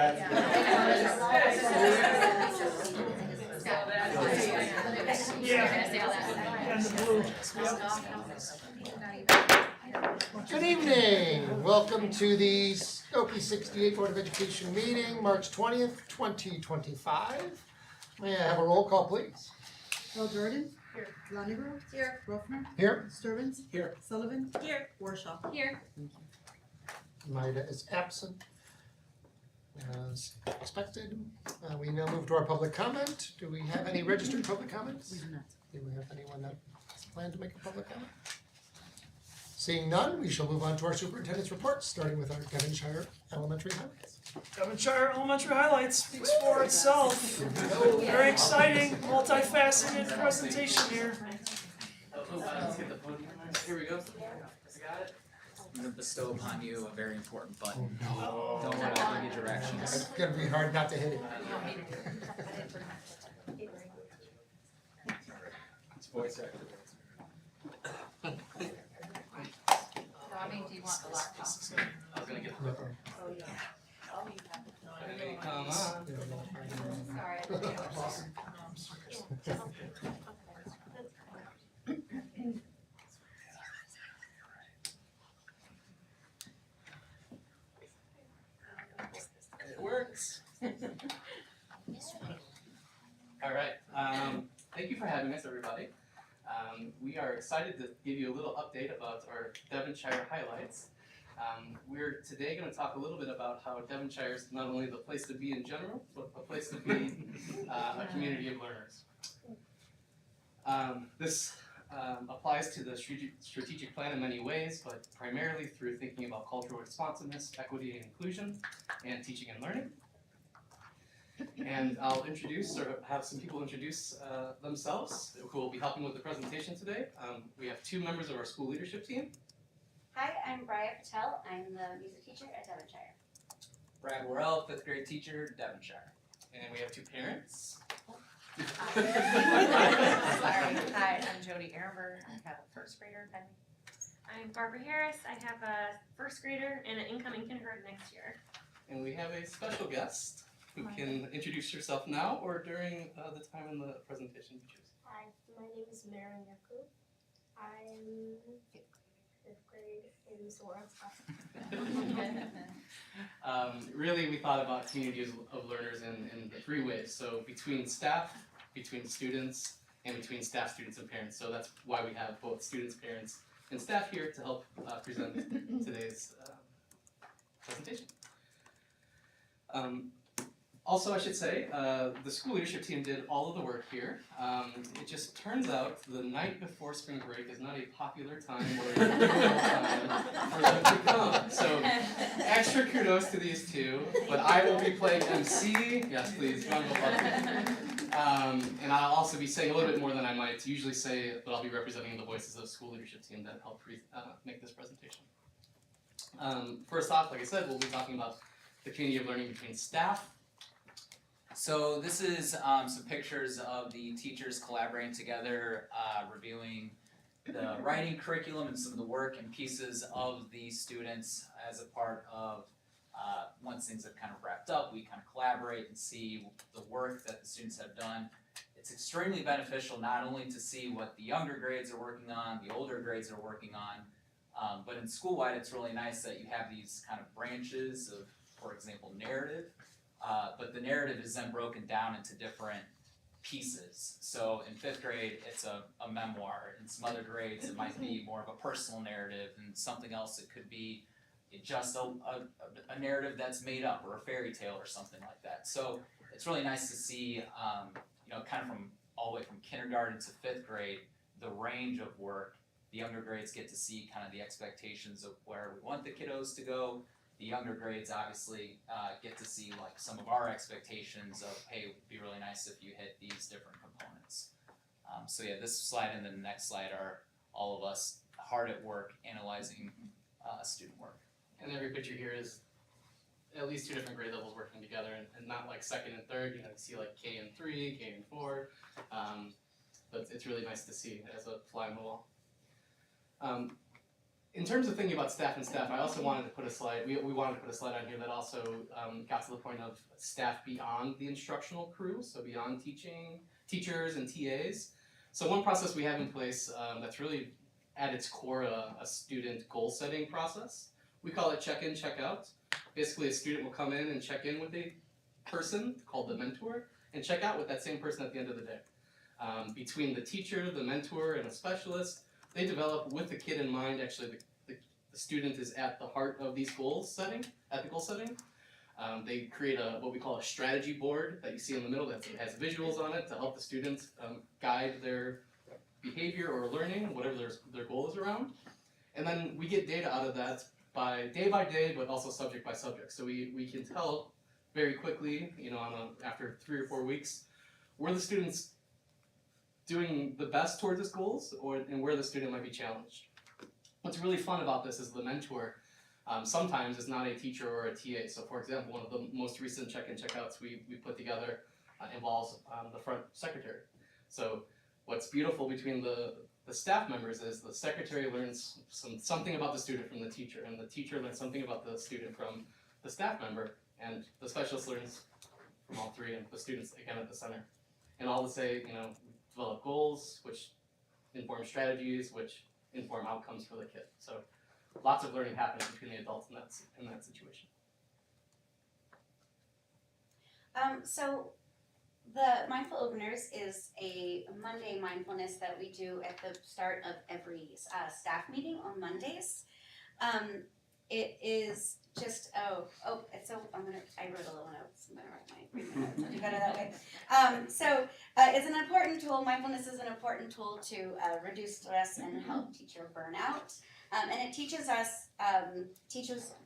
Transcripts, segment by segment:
And the blue. Good evening. Welcome to the Skokie 68 Board of Education meeting, March 20th, 2025. May I have a roll call, please? L. Jordan. Here. Lonegro. Here. Ruffner. Here. Sturbins. Here. Sullivan. Here. Warshaw. Here. Maida is absent. As expected. We now move to our public comment. Do we have any registered public comments? We do not. Do we have anyone that has planned to make a public comment? Seeing none, we shall move on to our superintendent's report, starting with our Devonshire Elementary highlights. Devonshire Elementary Highlights speaks for itself. Very exciting, multifaceted presentation here. Let's get the podium. Here we go. Got it. I'm gonna bestow upon you a very important button. Oh, Don't worry, I'll give you directions. It's gonna be hard not to hit it. It's voice activated. Robbie, do you want the laptop? I was gonna get the clipper. Oh, yeah. Come on. Sorry. It works. All right. Thank you for having us, everybody. We are excited to give you a little update about our Devonshire highlights. We're today going to talk a little bit about how Devonshire is not only the place to be in general, but a place to be a community of learners. This applies to the strategic plan in many ways, but primarily through thinking about cultural responsiveness, equity and inclusion, and teaching and learning. And I'll introduce, or have some people introduce themselves who will be helping with the presentation today. We have two members of our school leadership team. Hi, I'm Bria Patel. I'm the music teacher at Devonshire. Brad Worrell, 5th grade teacher, Devonshire. And we have two parents. Sorry. Hi, I'm Jody Ehrenberg. I have a first grader. I'm Barbara Harris. I have a first grader and an incoming kindergarten next year. And we have a special guest who can introduce yourself now or during the time in the presentation you choose. Hi, my name is Marin Yakub. I'm 5th grade in Soren's. Really, we thought about communities of learners in the three ways. So between staff, between students, and between staff, students, and parents. So that's why we have both students, parents, and staff here to help present today's presentation. Also, I should say, the school leadership team did all of the work here. It just turns out the night before spring break is not a popular time or a usual time for them to come. So, extra kudos to these two, but I will be playing MC. Yes, please, round of applause. And I'll also be saying a little bit more than I might usually say, but I'll be representing the voices of the school leadership team that helped make this presentation. First off, like I said, we'll be talking about the community of learning between staff. So this is some pictures of the teachers collaborating together, reviewing the writing curriculum and some of the work and pieces of the students as a part of, once things have kind of wrapped up, we kind of collaborate and see the work that the students have done. It's extremely beneficial not only to see what the younger grades are working on, the older grades are working on, but in school-wide it's really nice that you have these kind of branches of, for example, narrative. But the narrative is then broken down into different pieces. So in 5th grade, it's a memoir. In some other grades, it might be more of a personal narrative, and something else it could be just a narrative that's made up, or a fairy tale or something like that. So it's really nice to see, kind of from all the way from kindergarten to 5th grade, the range of work. The younger grades get to see kind of the expectations of where we want the kiddos to go. The younger grades obviously get to see like some of our expectations of, hey, it would be really nice if you hit these different components. So yeah, this slide and the next slide are all of us hard at work analyzing student work. And every picture here is at least two different grade levels working together, and not like second and third. You see like K and 3, K and 4. But it's really nice to see as a fly on the wall. in terms of thinking about staff and staff, I also wanted to put a slide, we wanted to put a slide on here that also got to the point of staff beyond the instructional crew, so beyond teachers and TAs. So one process we have in place that's really at its core a student goal setting process. We call it check-in, check-out. Basically a student will come in and check in with a person called the mentor and check out with that same person at the end of the day. Between the teacher, the mentor, and a specialist, they develop with the kid in mind. Actually, the student is at the heart of these goal setting, at the goal setting. They create what we call a strategy board that you see in the middle that has visuals on it to help the students guide their behavior or learning, whatever their goal is around. And then we get data out of that by day, but also subject by subject. So we can tell very quickly, after 3 or 4 weeks, where the student's doing the best towards his goals and where the student might be challenged. What's really fun about this is the mentor sometimes is not a teacher or a TA. So for example, one of the most recent check-in, check-outs we put together involves the front secretary. So what's beautiful between the staff members is the secretary learns something about the student from the teacher, and the teacher learns something about the student from the staff member, and the specialist learns from all three, and the students again at the center. And all to say, develop goals, which inform strategies, which inform outcomes for the kid. So lots of learning happens between the adults in that situation. So the Mindful Openers is a Monday mindfulness that we do at the start of every staff meeting on Mondays. It is just, I wrote a little notes, I'm gonna read my notes, I'll do better that way. It's an important tool, mindfulness is an important tool to reduce stress and help teacher burnout. And it teaches us,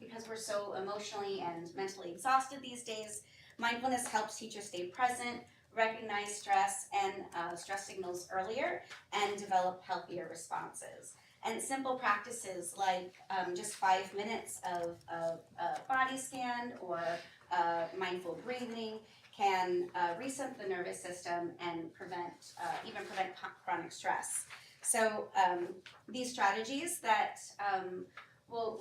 because we're so emotionally and mentally exhausted these days, mindfulness helps teachers stay present, recognize stress and stress signals earlier, and develop healthier responses. And simple practices like just 5 minutes of a body scan or mindful breathing can reset the nervous system and prevent chronic stress. So these strategies that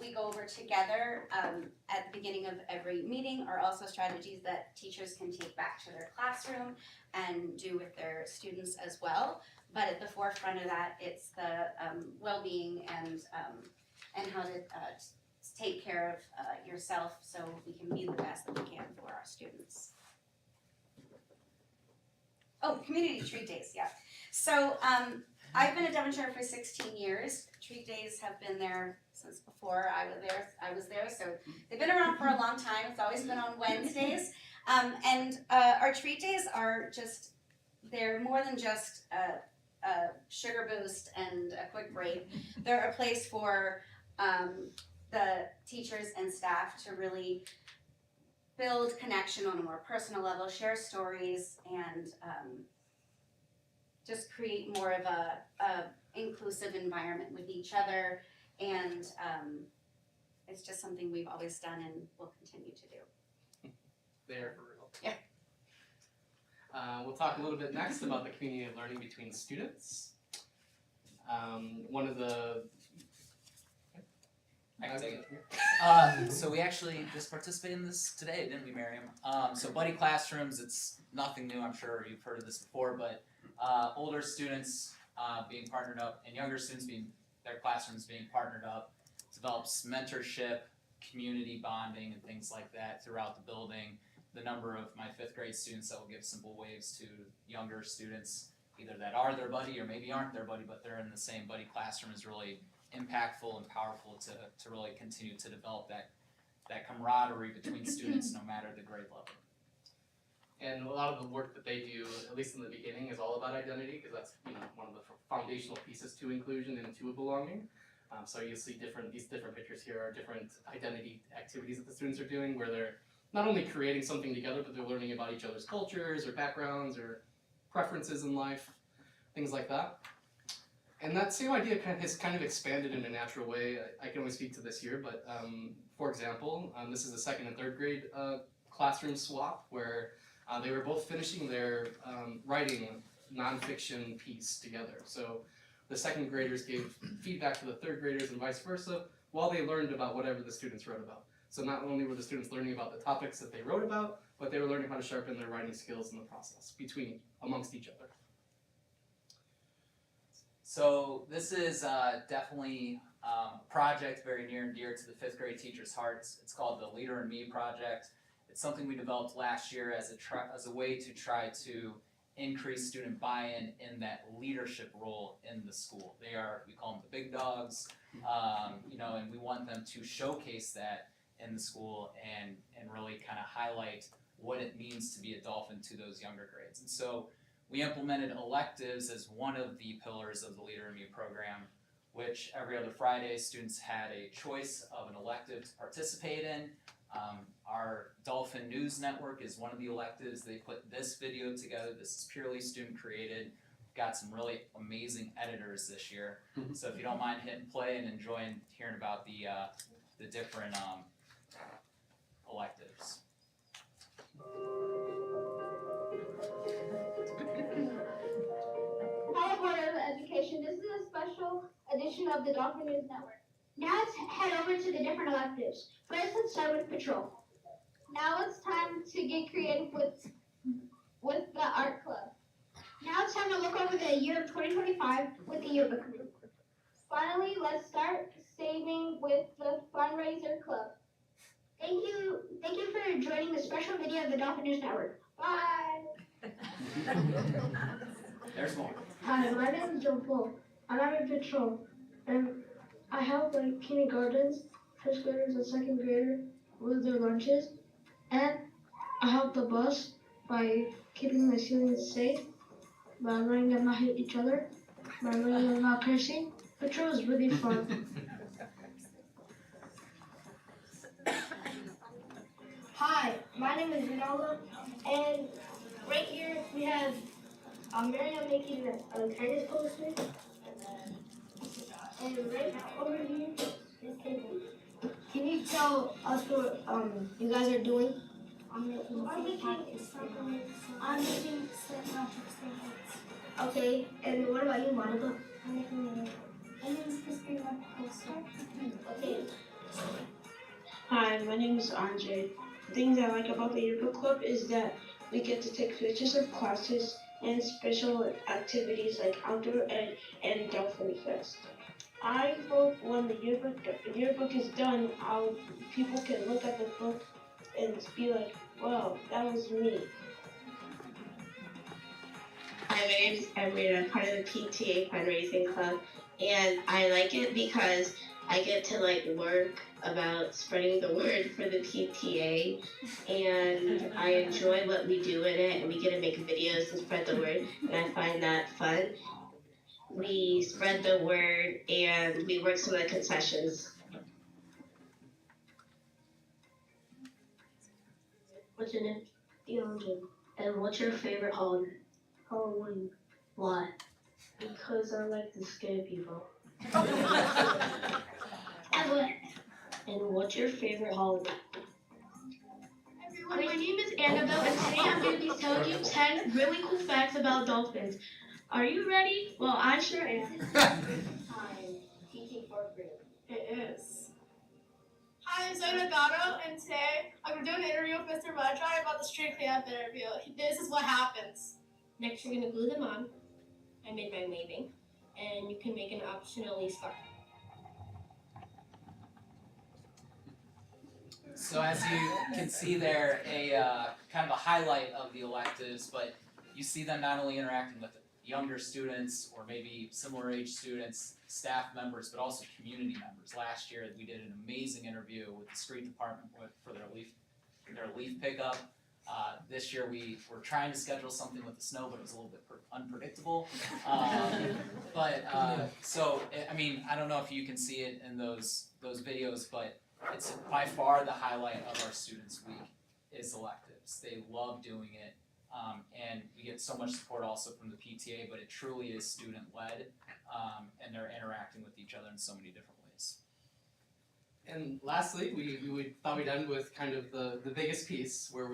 we go over together at the beginning of every meeting are also strategies that teachers can take back to their classroom and do with their students as well. But at the forefront of that, it's the well-being and how to take care of yourself so we can be the best that we can for our students. Oh, community treat days, yeah. So I've been at Devonshire for 16 years. Treat days have been there since before I was there. So they've been around for a long time. It's always been on Wednesdays. And our treat days are they're more than just a sugar boost and a quick break. They're a place for the teachers and staff to really build connection on a more personal level, share stories, and just create more of a inclusive environment with each other. And it's just something we've always done and will continue to do. There for real. Yeah. We'll talk a little bit next about the community of learning between students. One of the I can take it. So we actually just participated in this today, didn't we, Miriam? So buddy classrooms, it's nothing new. I'm sure you've heard of this before, but older students being partnered up and younger students their classrooms being partnered up develops mentorship, community bonding, and things like that throughout the building. The number of my 5th grade students that will give simple waves to younger students, either that are their buddy or maybe aren't their buddy, but they're in the same buddy classroom, is really impactful and powerful to really continue to develop that camaraderie between students no matter the grade level. And a lot of the work that they do, at least in the beginning, is all about identity, because that's one of the foundational pieces to inclusion and to belonging. So you'll see these different pictures here are different identity activities that the students are doing, where they're not only creating something together, but they're learning about each other's cultures or backgrounds or preferences in life, things like that. And that same idea has kind of expanded in a natural way. I can only speak to this year, but for example, this is a 2nd and 3rd grade classroom swap where they were both finishing their writing nonfiction piece together. So the second graders gave feedback to the third graders and vice versa, while they learned about whatever the students wrote about. So not only were the students learning about the topics that they wrote about, but they were learning how to sharpen their writing skills in the process, amongst each other. So this is definitely a project very near and dear to the 5th grade teachers' hearts. It's called the Leader in Me project. It's something we developed last year as a way to try to increase student buy-in in that leadership role in the school. We call them the big dogs, and we want them to showcase that in the school and really kind of highlight what it means to be a Dolphin to those younger grades. And so we implemented electives as one of the pillars of the Leader in Me program, which every other Friday students had a choice of an elective to participate in. Our Dolphin News Network is one of the electives. They put this video together. This is purely student created. Got some really amazing editors this year. So if you don't mind hitting play and enjoying hearing about the different electives. Hello, Board of Education. This is a special edition of the Dolphin News Network. Now let's head over to the different electives. First, let's start with patrol. Now it's time to get creative with the art club. Now it's time to look over the year of 2025 with the yearbook group. Finally, let's start saving with the fundraiser club. Thank you for joining the special video of the Dolphin News Network. Bye. There's more. Hi, my name is Joe Paul, and I'm in patrol. And I help kindergartens, first graders, and second graders with their lunches. And I help the bus by keeping the students safe, by letting them not hit each other, by letting them not cursing. Patrol is really fun. Hi, my name is Ronaldo, and right here we have Miriam making a kindness poster, and right over here is table. Can you tell us what you guys are doing? I'm making Okay, and what about you, Monica? I'm making a poster. Okay. Hi, my name is Andre. Things I like about the yearbook club is that we get to take pictures of classes and special activities like Outdoor Ed and Dolphin Fest. I hope when the yearbook is done, people can look at the book and be like, wow, that was me. Hi, my name is Emery and I'm part of the PTA fundraising club, and I like it because I get to work about spreading the word for the PTA, and I enjoy what we do in it, and we get to make videos and spread the word, and I find that fun. We spread the word and we work some of the concessions. What's your name? DeAndre. And what's your favorite holiday? Halloween. Why? Because I like to scare people. And what's your favorite holiday? Everyone, my name is Annabelle, and today I'm going to be telling you 10 really cool facts about dolphins. Are you ready? Well, I sure am. I'm teaching 4th grade. It is. Hi, I'm Zoe Gatto, and today I'm going to do an interview with Mr. Mudry about the string cleanup interview. This is what happens. Next, you're going to glue them on. I made mine waving. And you can make an optionally scarf. So as you can see there, a kind of a highlight of the electives, but you see them not only interacting with younger students or maybe similar age students, staff members, but also community members. Last year we did an amazing interview with the street department for their leaf pickup. This year we were trying to schedule something with the snow, but it was a little bit unpredictable. So I mean, I don't know if you can see it in those videos, but it's by far the highlight of our Students Week is electives. They love doing it, and we get so much support also from the PTA, but it truly is student-led, and they're interacting with each other in so many different ways. And lastly, we thought we'd end with kind of the biggest piece where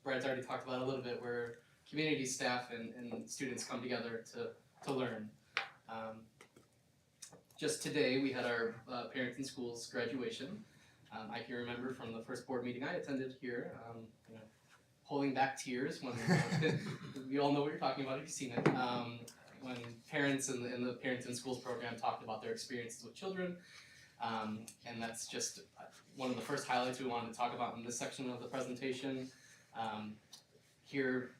Brad's already talked about a little bit, where community staff and students come together to learn. Just today, we had our Parents in Schools graduation. I can remember from the first board meeting I attended here, holding back tears when you all know what you're talking about if you've seen it. When parents in the Parents in Schools program talked about their experiences with children, and that's just one of the first highlights we wanted to talk about in this section of the presentation. Here,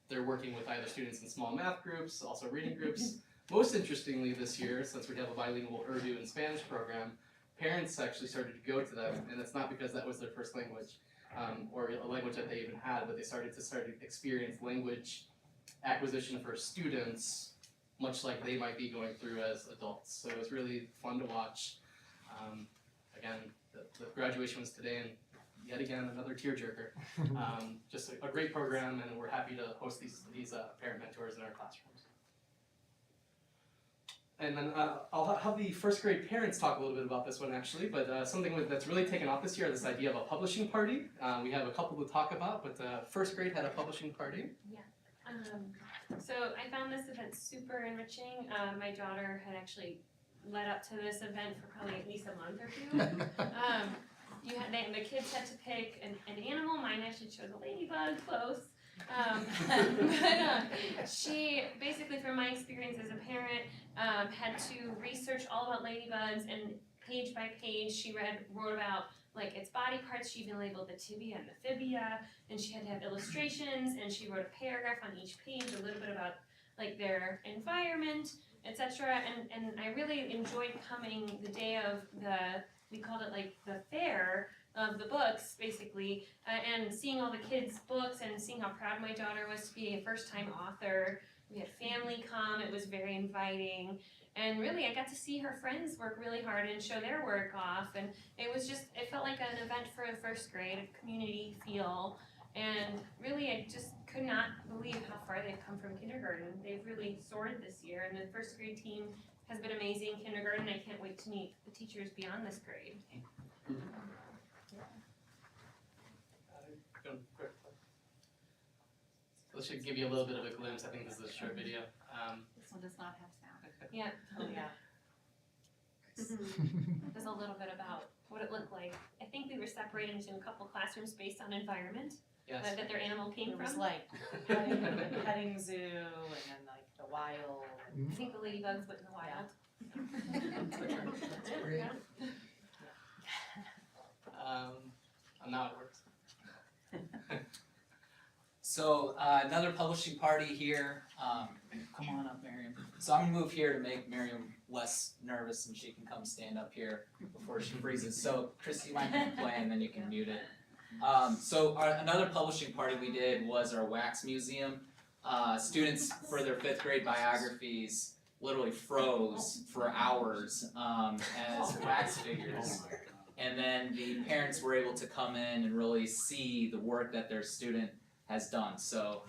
they're working with either students in small math groups, also reading groups. Most interestingly this year, since we have a bilingual Urdu and Spanish program, parents actually started to go to them, and it's not because that was their first language, or a language that they even had, but they started to experience language acquisition for students, much like they might be going through as adults. So it was really fun to watch. Again, the graduation was today, and yet again, another tearjerker. Just a great program, and we're happy to host these parent mentors in our classrooms. And then I'll have the first grade parents talk a little bit about this one actually, but something that's really taken off this year, this idea of a publishing party. We have a couple to talk about, but first grade had a publishing party. Yeah. So I found this event super enriching. My daughter had actually led up to this event for probably at least a month or two. The kids had to pick an animal. Mine actually chose a ladybug, close. She basically, from my experience as a parent, had to research all about ladybugs, and page by page she wrote about like its body parts. She even labeled the tibia and the fibia, and she had to have illustrations, and she wrote a paragraph on each page, a little bit about like their environment, etc. And I really enjoyed coming the day of we called it like the fair of the books, basically, and seeing all the kids' books and seeing how proud my daughter was to be a first-time author. We had family come, it was very inviting, and really I got to see her friends work really hard and show their work off, and it felt like an event for the first grade, a community feel, and really I just could not believe how far they've come from kindergarten. They've really soared this year, and the first grade team has been amazing. Kindergarten, I can't wait to meet the teachers beyond this grade. This should give you a little bit of a glimpse. I think this is a short video. This one does not have sound. Yeah. Oh yeah. There's a little bit about what it looked like. I think we were separated into a couple classrooms based on environment that their animal came It was from. like petting zoo and then like the wild. I think the ladybugs went in the wild. That's great. Now it works. So another publishing party here. Come on up, Miriam. So I'm gonna move here to make Miriam less nervous, and she can come stand up here before she freezes. So Christy, you might play, and then you can mute it. Another publishing party we did was our wax museum. Students for their 5th grade biographies literally froze for hours as wax figures. And then the parents were able to come in and really see the work that their student has done. So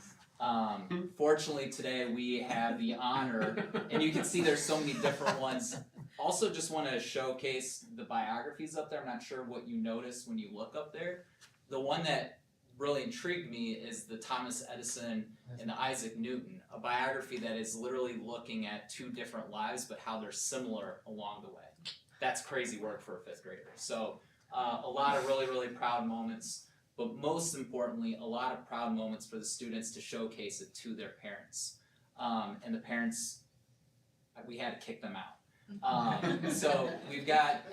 fortunately today we have the honor, and you can see there's so many different ones. Also just want to showcase the biographies up there. I'm not sure what you notice when you look up there. The one that really intrigued me is the Thomas Edison and the Isaac Newton, a biography that is literally looking at 2 different lives but how they're similar along the way. That's crazy work for a 5th grader. So a lot of really, really proud moments, but most importantly, a lot of proud moments for the students to showcase it to their parents. And the parents, we had to kick them out. So we've got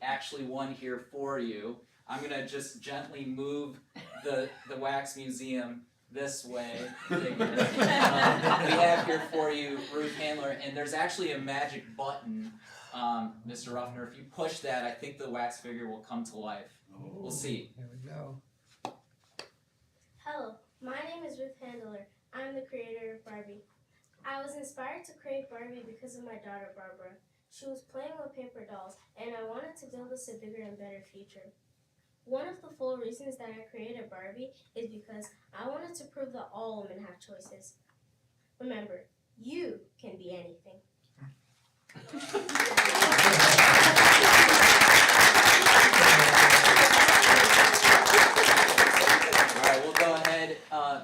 actually one here for you. I'm gonna just gently move the wax museum this way. We have here for you Ruth Handler, and there's actually a magic button, Mr. Ruffner. If you push that, I think the wax figure will come to life. We'll see. There we go. Hello, my name is Ruth Handler. I'm the creator of Barbie. I was inspired to create Barbie because of my daughter Barbara. She was playing with paper dolls, and I wanted to build us a bigger and better future. One of the full reasons that I created Barbie is because I wanted to prove that all women have choices. Remember, you can be anything. Alright, we'll go ahead,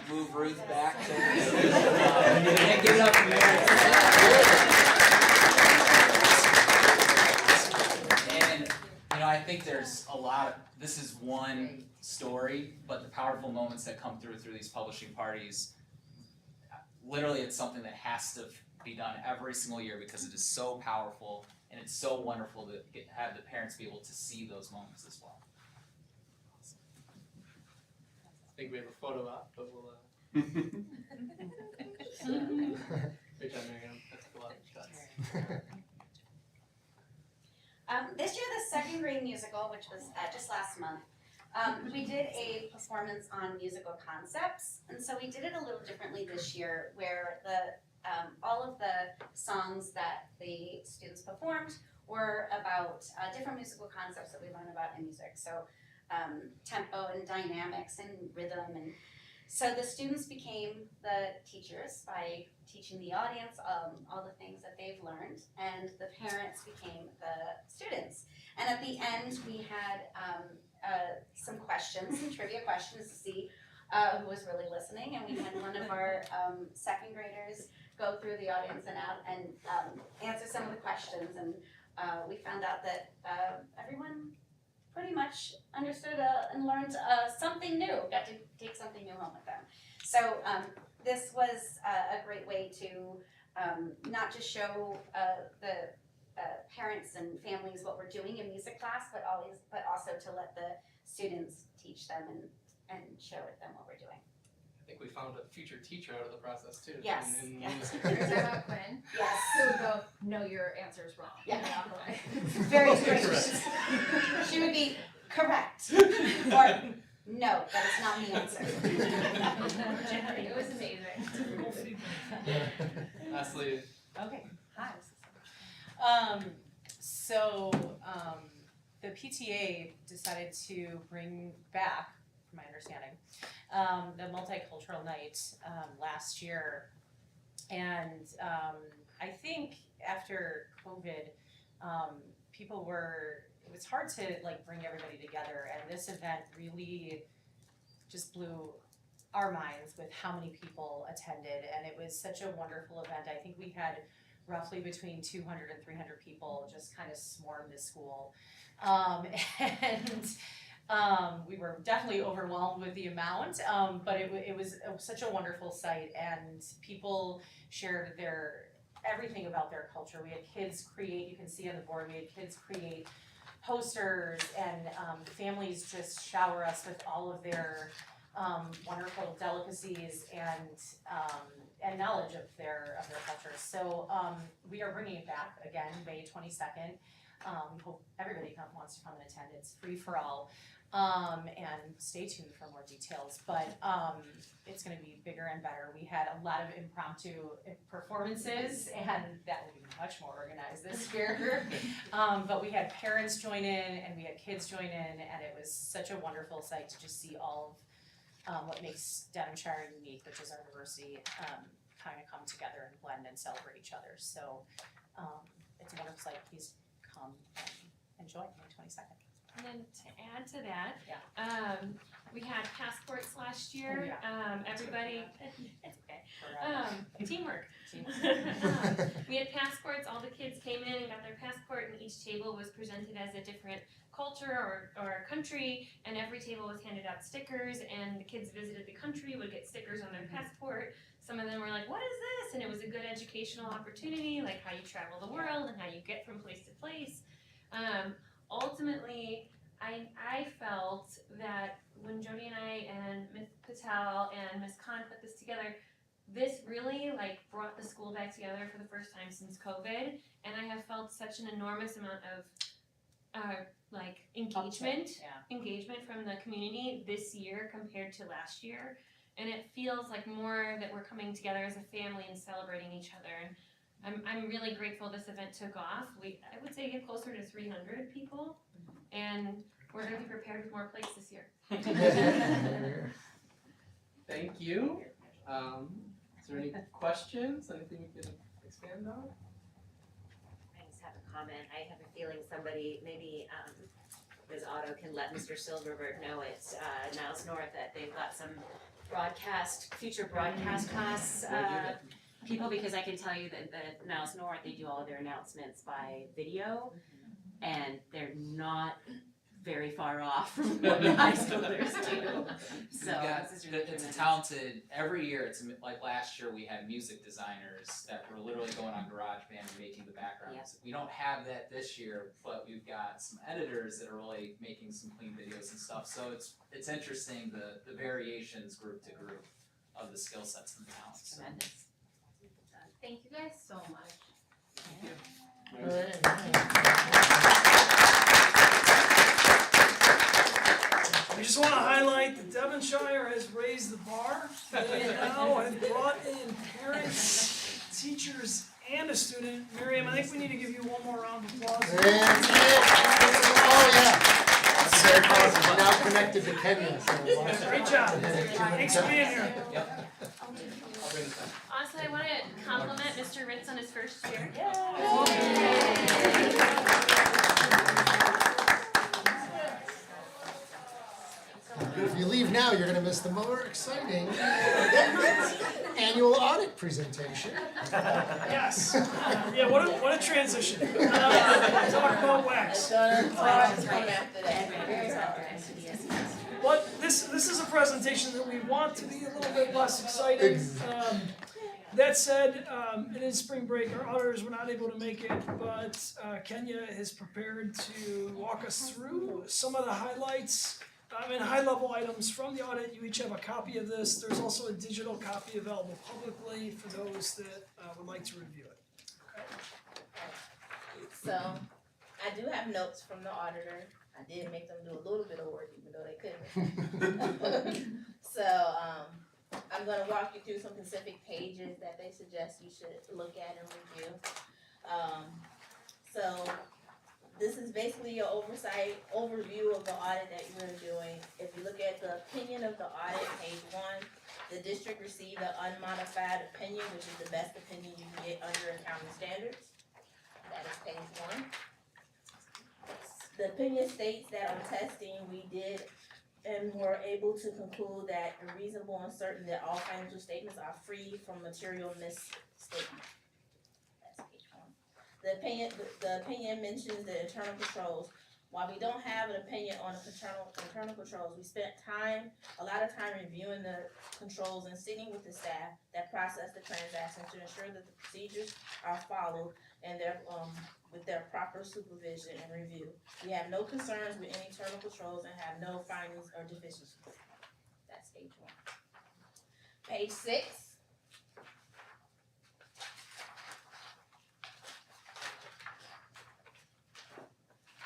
move Ruth back to and give it up for Mary. this is one story, but the powerful moments that come through these publishing parties, literally it's something that has to be done every single year because it is so powerful and it's so wonderful to have the parents be able to see those moments as well. I think we have a photo op, but we'll great job, Miriam. That's a lot of shots. This year, the second grade musical, which was just last month, we did a performance on musical concepts, and so we did it a little differently this year, where all of the songs that the students performed were about different musical concepts that we learn about in music. So tempo and dynamics and rhythm, and so the students became the teachers by teaching the audience all the things that they've learned, and the parents became the students. And at the end, we had some questions, some trivia questions to see who was really listening, and we had one of our second graders go through the audience and answer some of the questions, and we found out that everyone pretty much understood and learned something new, got to take something new home with them. So this was a great way to not just show the parents and families what we're doing in music class, but also to let the students teach them and share with them what we're doing. I think we found a future teacher out of the process too. Yes. Yes. About Quinn? Yes. Who would go, no, your answer is wrong. Yeah. Get out of the way. Very straight. She would be correct. Or no, that is not the answer. It was amazing. Lastly. Okay, hi. The PTA decided to bring back, from my understanding, the multicultural night last year. And I think after COVID, it was hard to bring everybody together, and this event really just blew our minds with how many people attended, and it was such a wonderful event. I think we had roughly between 200 and 300 people just kind of swarmed the school. We were definitely overwhelmed with the amount, but it was such a wonderful sight, and people shared everything about their culture. We had kids create, you can see on the board, we had kids create posters, and families just shower us with all of their wonderful delicacies and knowledge of their culture. So we are bringing it back again, May 22nd. We hope everybody wants to come and attend. It's free for all. And stay tuned for more details, but it's going to be bigger and better. We had a lot of impromptu performances, and that will be much more organized this year. But we had parents join in, and we had kids join in, and it was such a wonderful sight to just see all of what makes Devonshire unique, which is our diversity, kind of come together and blend and celebrate each other. So it's a wonderful sight. Please come and enjoy May 22nd. And then to add to that, we had passports last year. Everybody, it's okay. Teamwork. We had passports. All the kids came in and got their passport, and each table was presented as a different culture or country, and every table was handed out stickers, and the kids visited the country would get stickers on their passport. Some of them were like, what is this? And it was a good educational opportunity, like how you travel the world and how you get from place to place. Ultimately, I felt that when Jody and I and Ms. Patel and Ms. Khan put this together, this really brought the school back together for the first time since COVID, and I have felt such an enormous amount of engagement from the community this year compared to last year, and it feels like more that we're coming together as a family and celebrating each other. I'm really grateful this event took off. I would say get closer to 300 people, and we're going to be prepared with more plates this year. Thank you. Is there any questions? Anything we can expand on? I just have a comment. I have a feeling somebody, maybe Ms. Otto can let Mr. Silverberg know it's Niles North that they've got some future broadcast costs. People, because I can tell you that Niles North, they do all of their announcements by video, and they're not very far off from what high schoolers do. So this is really it's tremendous. talented, every year, it's like last year we had music designers that were literally going on GarageBand and making the backgrounds. We don't have that this year, but we've got some editors that are really making some clean videos and stuff, so it's interesting the variations group to group of the skill sets and the talents. So. Tremendous. Thank you guys so much. Thank you. We just want to highlight that Devonshire has raised the bar. They now have brought in parents, teachers, and a student. Miriam, I think we need to give you one more round of applause. Oh, yeah. Very positive. Now connected to Kenya. So Great job. Thanks for being here. Also, I want to compliment Mr. Ritz on his first year. if you leave now, you're gonna miss the more exciting annual audit presentation. Yes. Yeah, what a transition. Talk about wax. But this is a presentation that we want to be a little bit less exciting. That said, it is spring break. Our auditors were not able to make it, but Kenya is prepared to walk us through some of the highlights and high-level items from the audit. You each have a copy of this. There's also a digital copy available publicly for those that would like to review it. So, I do have notes from the auditor. I did make them do a little bit of work, even though they couldn't. So, I'm gonna walk you through some specific pages that they suggest you should look at and review. So, this is basically your overview of the audit that you're doing. If you look at the opinion of the audit, page 1, the district received an unmodified opinion, which is the best opinion you can get under accounting standards. That is page 1. The opinion states that on testing, we did and were able to conclude that it's reasonable and certain that all financial statements are free from material misstatement. That's page 1. The opinion mentions the internal controls. While we don't have an opinion on the internal controls, we spent a lot of time reviewing the controls and sitting with the staff that process the transactions to ensure that the procedures are followed and with their proper supervision and review. We have no concerns with any internal controls and have no findings or deficiencies. That's page 1. Page 6.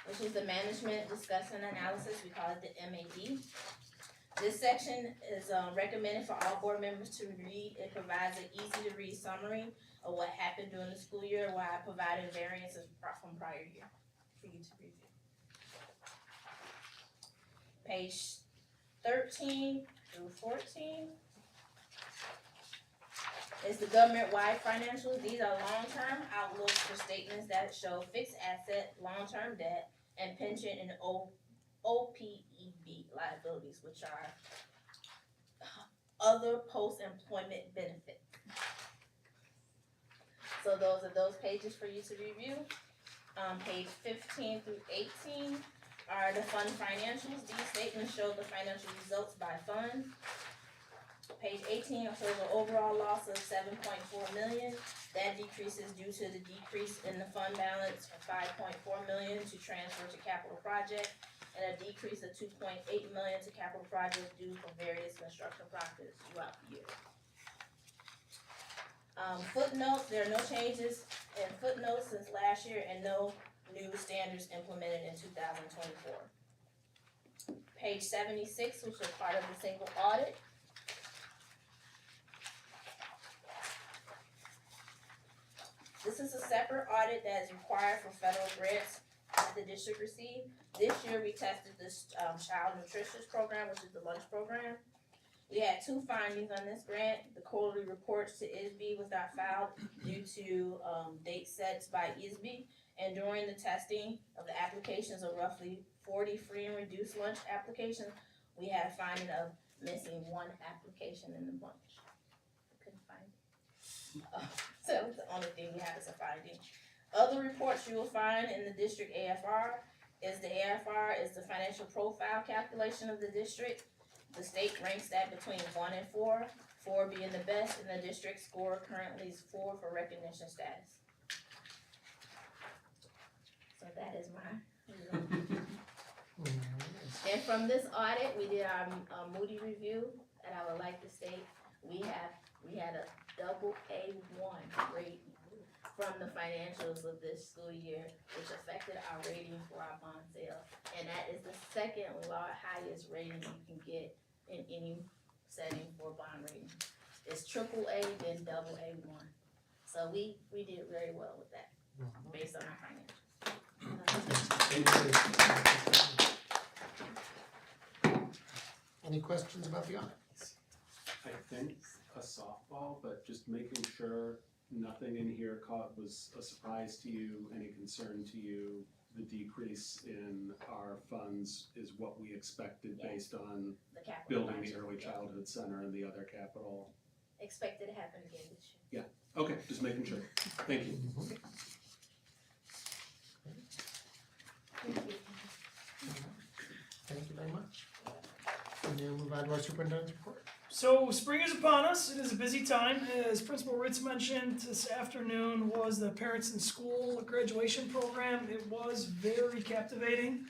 Which is the management discussion analysis. We call it the MAD. This section is recommended for all board members to read. It provides an easy to read summary of what happened during the school year, while I provided variances from prior year for you to review. Page 13 through 14 is the government-wide financials. These are long-term outlooks for statements that show fixed asset, long-term debt, and pension and OPEB liabilities, which are other post-employment benefits. So those are those pages for you to review. Page 15 through 18 are the fund financials. These statements show the financial results by fund. Page 18 shows an overall loss of $7.4 million. That decrease is due to the decrease in the fund balance of $5.4 million to transfer to capital project, and a decrease of $2.8 million to capital projects due from various construction projects throughout the year. Footnotes, there are no changes in footnotes since last year and no new standards implemented in 2024. Page 76, which is part of the single audit. This is a separate audit that is required for federal grants that the district received. This year we tested this child nutrition program, which is the lunch program. We had 2 findings on this grant. The quarterly reports to ISB was not filed due to date sets by ISB. And during the testing of the applications of roughly 40 free and reduced lunch applications, we had a finding of missing 1 application in the bunch. Couldn't find it. So that was the only thing we had as a finding. Other reports you will find in the district AFR is the AFR, is the financial profile calculation of the district. The state ranks that between 1 and 4, 4 being the best, and the district score currently is 4 for recognition status. So that is my. And from this audit, we did our Moody review, and I would like to state we had a double A1 rating from the financials of this school year, which affected our rating for our bond sale, and that is the second highest rating you can get in any setting for bond rating. It's triple A, then double A1. So we did very well with that, based on our financials. Any questions about the audit? I think a softball, but just making sure nothing in here was a surprise to you, any concern to you. The decrease in our funds is what we expected based on building the early childhood center and the other capital. Expected to happen again this year. Yeah, okay, just making sure. Thank you. Thank you very much. And then move on to our superintendent's report. So spring is upon us. It is a busy time. As Principal Ritz mentioned, this afternoon was the Parents in School graduation program. It was very captivating.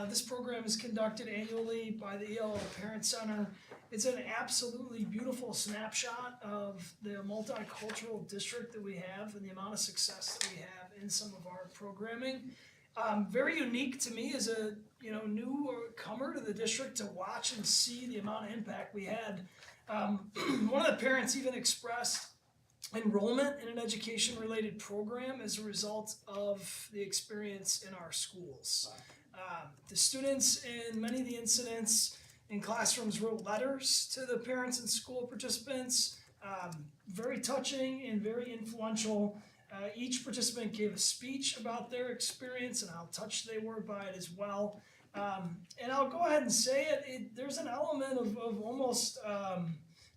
This program is conducted annually by the ELO Parent Center. It's an absolutely beautiful snapshot of the multicultural district that we have and the amount of success that we have in some of our programming. Very unique to me as a newcomer to the district to watch and see the amount of impact we had. One of the parents even expressed enrollment in an education-related program as a result of the experience in our schools. The students in many of the incidents in classrooms wrote letters to the parents and school participants, very touching and very influential. Each participant gave a speech about their experience and how touched they were by it as well. And I'll go ahead and say there's an element of almost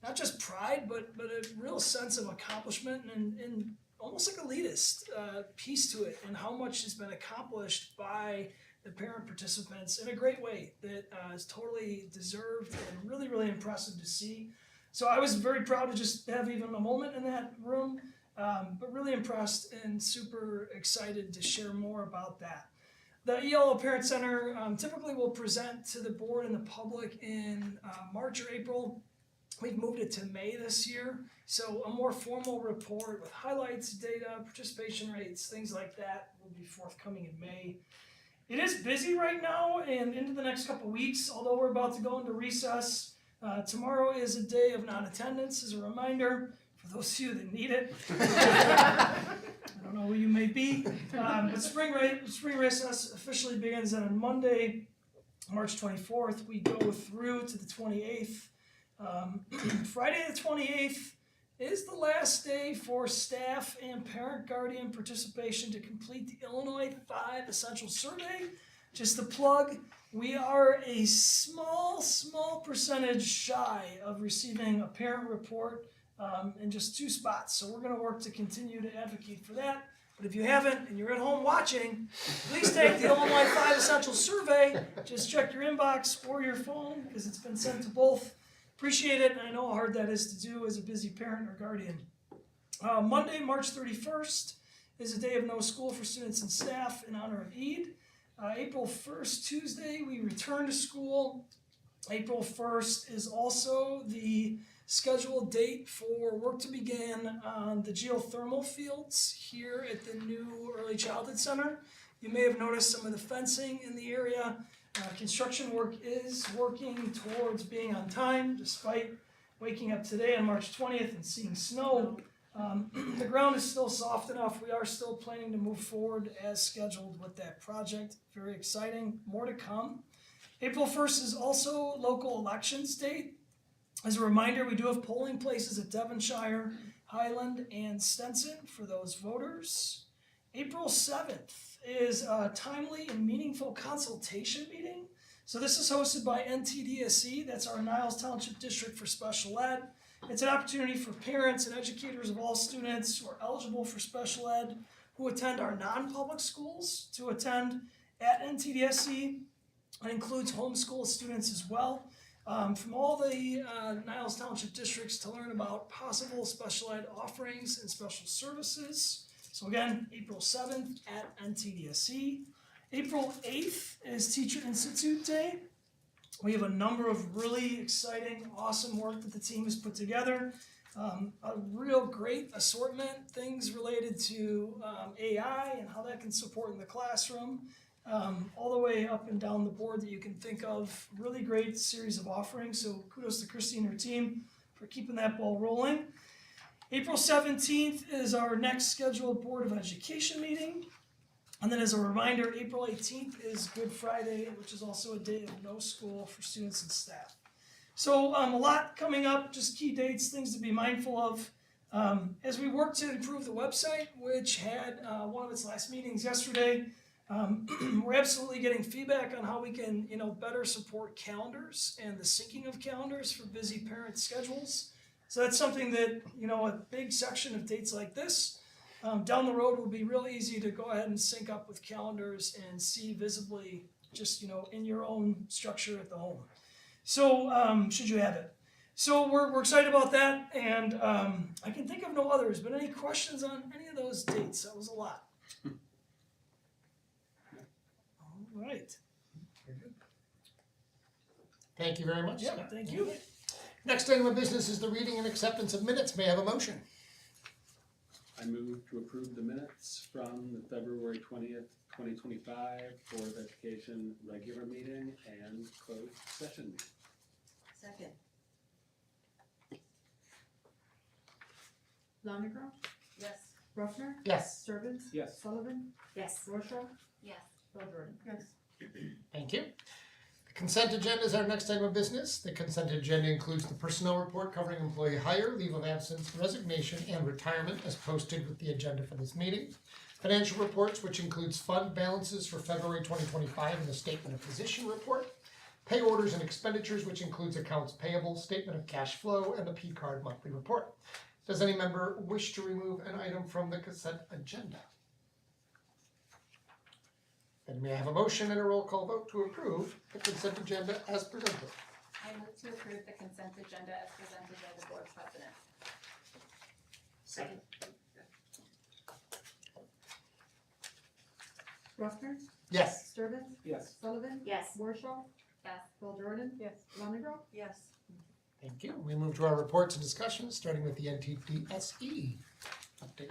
not just pride, but a real sense of accomplishment and almost like elitist piece to it, and how much has been accomplished by the parent participants in a great way that is totally deserved and really, really impressive to see. So I was very proud to just have even a moment in that room, but really impressed and super excited to share more about that. The ELO Parent Center typically will present to the board and the public in March or April. We've moved it to May this year, so a more formal report with highlights, data, participation rates, things like that will be forthcoming in May. It is busy right now and into the next couple weeks, although we're about to go into recess. Tomorrow is a day of non-attendance as a reminder for those of you that need it. I don't know who you may be, but spring recess officially begins on Monday, March 24th. We go through to the 28th. Friday the 28th is the last day for staff and parent guardian participation to complete the Illinois 5 Essential Survey. Just a plug, we are a small percentage shy of receiving a parent report in just 2 spots. So we're going to work to continue to advocate for that. But if you haven't and you're at home watching, please take the Illinois 5 Essential Survey. Just check your inbox or your phone because it's been sent to both. Appreciate it, and I know how hard that is to do as a busy parent or guardian. Monday, March 31st is a day of no school for students and staff in honor of Eid. April 1st, Tuesday, we return to school. April 1st is also the scheduled date for work to begin on the geothermal fields here at the new Early Childhood Center. You may have noticed some of the fencing in the area. Construction work is working towards being on time, despite waking up today on March 20th and seeing snow. The ground is still soft enough. We are still planning to move forward as scheduled with that project. Very exciting. More to come. April 1st is also local elections date. As a reminder, we do have polling places at Devonshire, Highland, and Stetson for those voters. April 7th is a timely and meaningful consultation meeting. So this is hosted by NTDSE, that's our Niles Township District for Special Ed. It's an opportunity for parents and educators of all students who are eligible for special ed who attend our non-public schools to attend at NTDSC. That includes homeschool students as well. From all the Niles Township districts to learn about possible special ed offerings and special services. So again, April 7th at NTDSC. April 8th is Teacher Institute Day. We have a number of really exciting, awesome work that the team has put together. A real great assortment, things related to AI and how that can support in the classroom. All the way up and down the board that you can think of. Really great series of offerings, so kudos to Christy and her team for keeping that ball rolling. April 17th is our next scheduled Board of Education meeting. And then as a reminder, April 18th is Good Friday, which is also a day of no school for students and staff. So a lot coming up, just key dates, things to be mindful of. As we work to improve the website, which had one of its last meetings yesterday, we're absolutely getting feedback on how we can, better support calendars and the syncing of calendars for busy parent schedules. So that's something that, a big section of dates like this, down the road would be real easy to go ahead and sync up with calendars and see visibly just, in your own structure at the home. So, should you have it. So we're excited about that, and I can think of no others, but any questions on any of those dates? That was a lot. All right. Thank you very much, Yeah, Scott. thank you. Next item of business is the reading and acceptance of minutes. May I have a motion? I move to approve the minutes from the February 20th, 2025 Board of Education regular meeting and closed session meeting. Second. Lonigro? Yes. Ruffner? Yes. Sturbins? Yes. Sullivan? Yes. Rorschach? Yes. Bell Jordan? Yes. Thank you. The consent agenda is our next item of business. The consent agenda includes the personnel report covering employee hire, leave of absence, resignation, and retirement as posted with the agenda for this meeting. Financial reports, which includes fund balances for February 2025 and the statement of position report. Pay orders and expenditures, which includes accounts payable, statement of cash flow, and the P-card monthly report. Does any member wish to remove an item from the consent agenda? Then may I have a motion and a roll call vote to approve the consent agenda as presented? I move to approve the consent agenda as presented by the board president. Second. Ruffner? Yes. Sturbins? Yes. Sullivan? Yes. Rorschach? Yes. Bell Jordan? Yes. Lonigro? Yes. Thank you. We move to our reports and discussions, starting with the NTDSE update.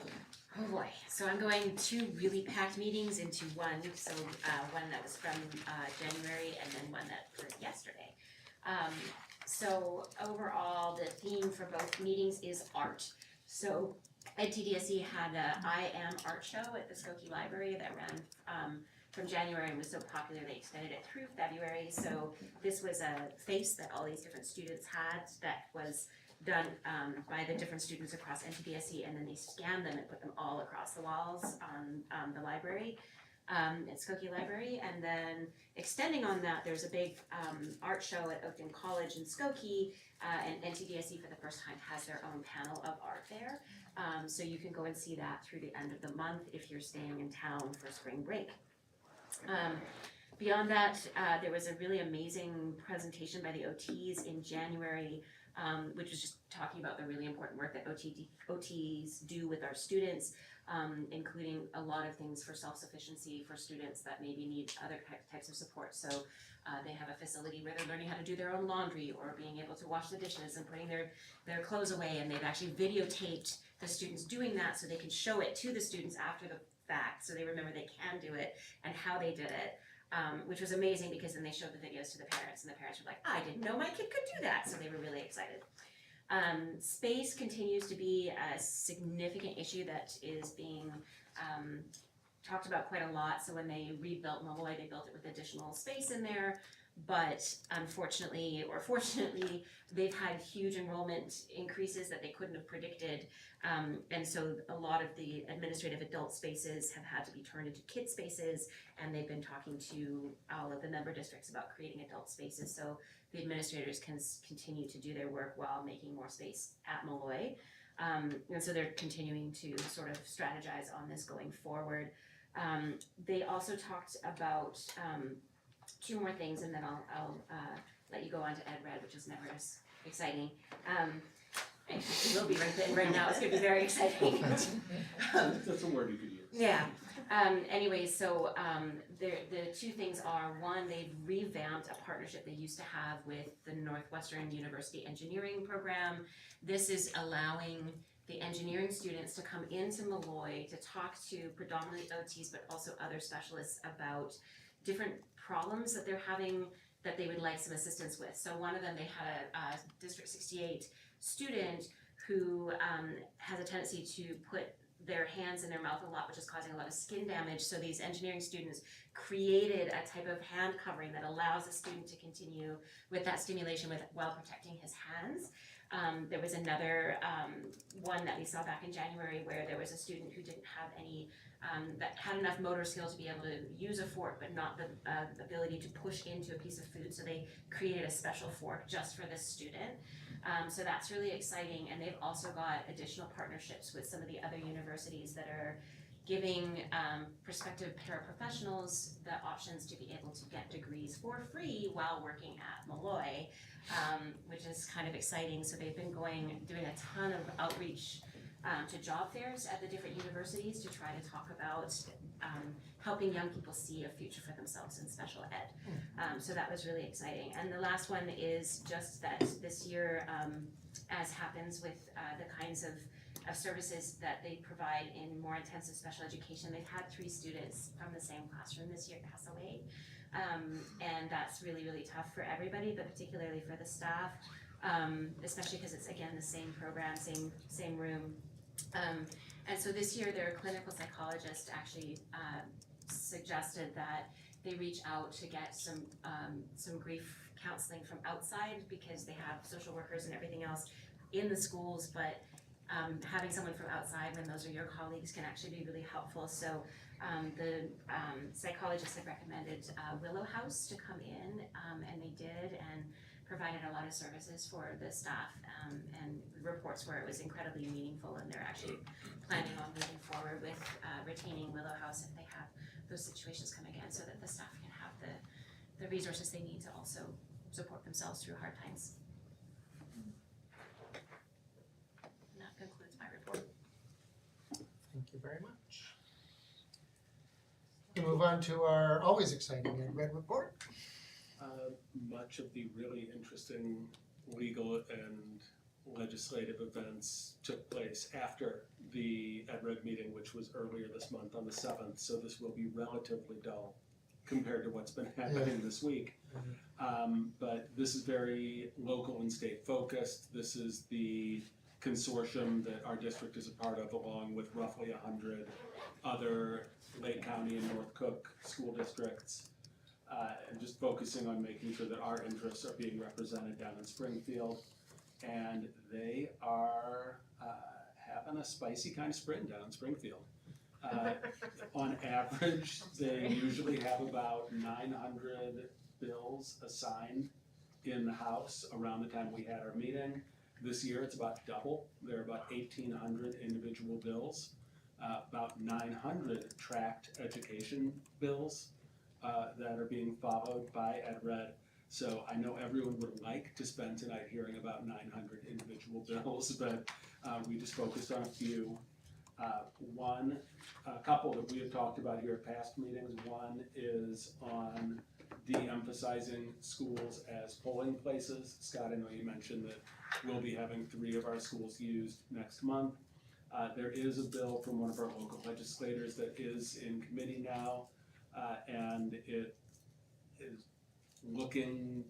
Oh boy, so I'm going 2 really packed meetings into one, so one that was from January and then one that for yesterday. So overall, the theme for both meetings is art. So NTDSE had a I Am Art Show at the Skokie Library that ran from January and was so popular they extended it through February. So this was a face that all these different students had that was done by the different students across NTDSE, and then they scanned them and put them all across the walls on the library, at Skokie Library. And then extending on that, there's a big art show at Oakton College in Skokie, and NTDSE for the first time has their own panel of art there. So you can go and see that through the end of the month if you're staying in town for spring break. Beyond that, there was a really amazing presentation by the OTs in January, which was just talking about the really important work that OTs do with our students, including a lot of things for self-sufficiency for students that maybe need other types of support. So they have a facility where they're learning how to do their own laundry or being able to wash the dishes and putting their clothes away, and they've actually videotaped the students doing that so they can show it to the students after the fact so they remember they can do it and how they did it. Which was amazing because then they showed the videos to the parents and the parents were like, I didn't know my kid could do that, so they were really excited. Space continues to be a significant issue that is being talked about quite a lot. So when they rebuilt Molloy, they built it with additional space in there, but unfortunately or fortunately, they've had huge enrollment increases that they couldn't have predicted. And so a lot of the administrative adult spaces have had to be turned into kid spaces, and they've been talking to all of the member districts about creating adult spaces so the administrators can continue to do their work while making more space at Molloy. And so they're continuing to sort of strategize on this going forward. They also talked about two more things, and then I'll let you go on to Ed Red, which is never as exciting. It will be right now. It's going to be very exciting. That's a word you could use. Yeah. Anyways, so the two things are, one, they've revamped a partnership they used to have with the Northwestern University Engineering Program. This is allowing the engineering students to come into Malloy to talk to predominantly OTs, but also other specialists about different problems that they're having that they would like some assistance with. So one of them, they had a District 68 student who has a tendency to put their hands in their mouth a lot, which is causing a lot of skin damage. So these engineering students created a type of hand covering that allows the student to continue with that stimulation while protecting his hands. There was another one that we saw back in January where there was a student who didn't have any, that had enough motor skill to be able to use a fork, but not the ability to push into a piece of food. So they created a special fork just for this student. So that's really exciting, and they've also got additional partnerships with some of the other universities that are giving prospective paraprofessionals the options to be able to get degrees for free while working at Malloy, which is kind of exciting. So they've been doing a ton of outreach to job fairs at the different universities to try to talk about helping young people see a future for themselves in special ed. So that was really exciting. And the last one is just that this year, as happens with the kinds of services that they provide in more intensive special education, they've had 3 students from the same classroom this year pass away. And that's really, really tough for everybody, but particularly for the staff, especially because it's, again, the same program, same room. And so this year, their clinical psychologist actually suggested that they reach out to get some grief counseling from outside, because they have social workers and everything else in the schools, but having someone from outside when those are your colleagues can actually be really helpful. So the psychologist had recommended Willow House to come in, and they did, and provided a lot of services for the staff, and reports where it was incredibly meaningful, and they're actually planning on moving forward with retaining Willow House if they have those situations come again, so that the staff can have the resources they need to also support themselves through hard times. And that concludes my report. Thank you very much. We move on to our always exciting Ed Red report. Much of the really interesting legal and legislative events took place after the Ed Red meeting, which was earlier this month on the 7th, so this will be relatively dull compared to what's been happening this week. But this is very local and state focused. This is the consortium that our district is a part of, along with roughly 100 other Lake County and North Cook school districts. And just focusing on making sure that our interests are being represented down in Springfield. And they are having a spicy kind of spring down in Springfield. On average, they usually have about 900 bills assigned in the House around the time we had our meeting. This year it's about double. There are about 1,800 individual bills, about 900 tracked education bills that are being followed by Ed Red. So I know everyone would like to spend tonight hearing about 900 individual bills, but we just focused on a few. A couple that we have talked about here at past meetings. One is on de-emphasizing schools as polling places. Scott, I know you mentioned that we'll be having 3 of our schools used next month. There is a bill from one of our local legislators that is in committee now, and it is looking,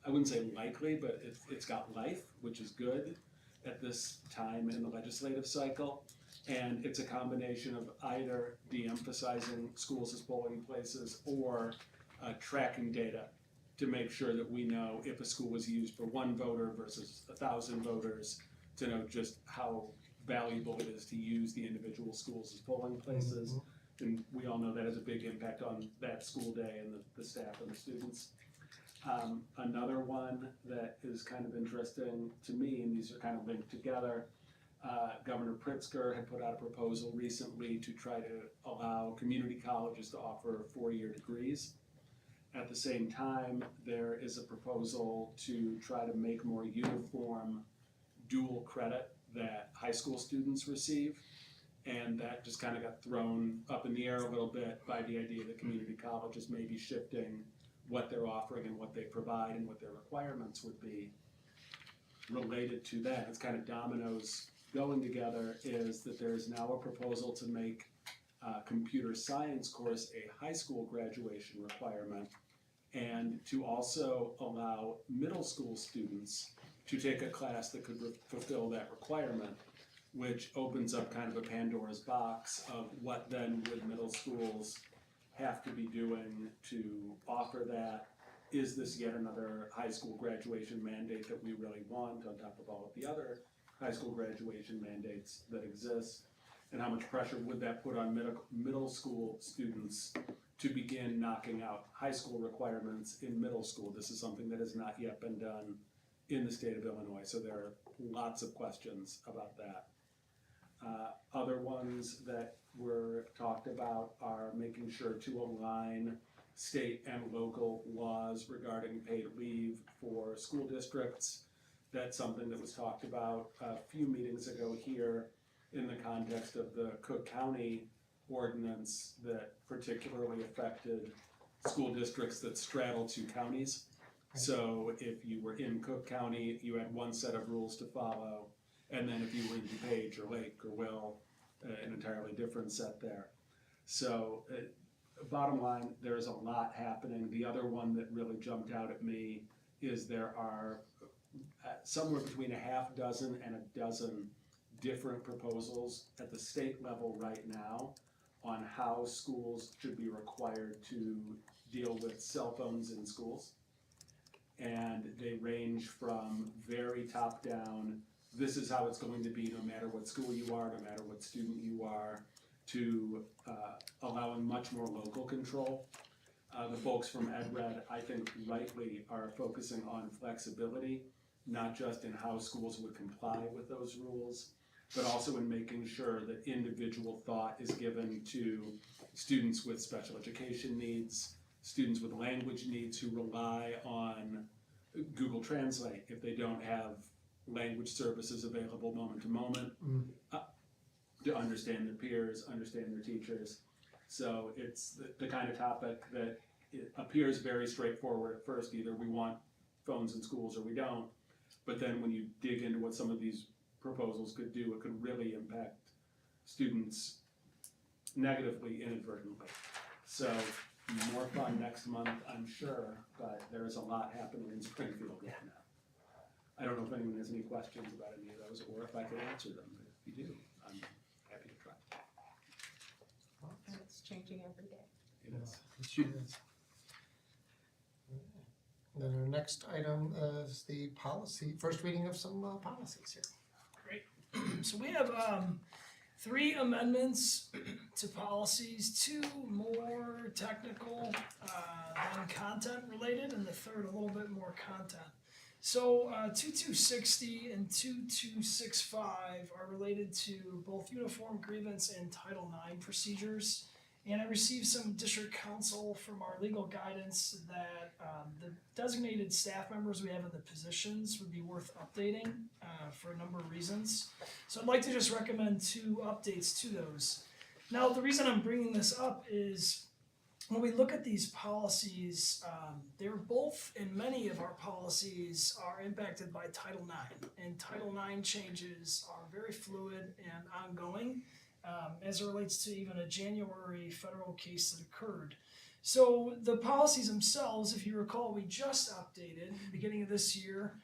I wouldn't say likely, but it's got life, which is good at this time in the legislative cycle. And it's a combination of either de-emphasizing schools as polling places or tracking data to make sure that we know if a school was used for 1 voter versus 1,000 voters, to know just how valuable it is to use the individual schools as polling places. And we all know that has a big impact on that school day and the staff and the students. Another one that is kind of interesting to me, and these are kind of linked together, Governor Pritzker had put out a proposal recently to try to allow community colleges to offer 4-year degrees. At the same time, there is a proposal to try to make more uniform dual credit that high school students receive. And that just kind of got thrown up in the air a little bit by the idea that community colleges may be shifting what they're offering and what they provide and what their requirements would be. Related to that, it's kind of dominoes going together, is that there is now a proposal to make computer science course a high school graduation requirement, and to also allow middle school students to take a class that could fulfill that requirement, which opens up kind of a Pandora's box of what then would middle schools have to be doing to offer that. Is this yet another high school graduation mandate that we really want on top of all of the other high school graduation mandates that exist? And how much pressure would that put on middle school students to begin knocking out high school requirements in middle school? This is something that has not yet been done in the state of Illinois, so there are lots of questions about that. Other ones that were talked about are making sure to align state and local laws regarding paid leave for school districts. That's something that was talked about a few meetings ago here in the context of the Cook County ordinance that particularly affected school districts that straddle 2 counties. So if you were in Cook County, you had one set of rules to follow, and then if you were in DuPage or Lake or Will, an entirely different set there. So bottom line, there is a lot happening. The other one that really jumped out at me is there are somewhere between a half dozen and a dozen different proposals at the state level right now on how schools should be required to deal with cell phones in schools. And they range from very top down, this is how it's going to be no matter what school you are, no matter what student you are, to allowing much more local control. The folks from EdRed, I think rightly, are focusing on flexibility, not just in how schools would comply with those rules, but also in making sure that individual thought is given to students with special education needs, students with language needs who rely on Google Translate if they don't have language services available moment to moment, to understand their peers, understand their teachers. So it's the kind of topic that it appears very straightforward at first. Either we want phones in schools or we don't. But then when you dig into what some of these proposals could do, it could really impact students negatively inadvertently. So more fun next month, I'm sure, but there is a lot happening in Springfield right now. I don't know if anyone has any questions about any of those or if I could answer them, but if you do, I'm happy to try. And it's changing every day. It is. Then our next item is the policy, first reading of some policies here. Great. So we have 3 amendments to policies, 2 more technical than content related, and the third a little bit more content. So 2260 and 2265 are related to both uniform grievance and Title IX procedures. And I received some district counsel from our legal guidance that the designated staff members we have in the positions would be worth updating for a number of reasons. So I'd like to just recommend 2 updates to those. Now, the reason I'm bringing this up is when we look at these policies, they're both, and many of our policies are impacted by Title IX. And Title IX changes are very fluid and ongoing. As it relates to even a January federal case that occurred. So the policies themselves, if you recall, we just updated beginning of this year,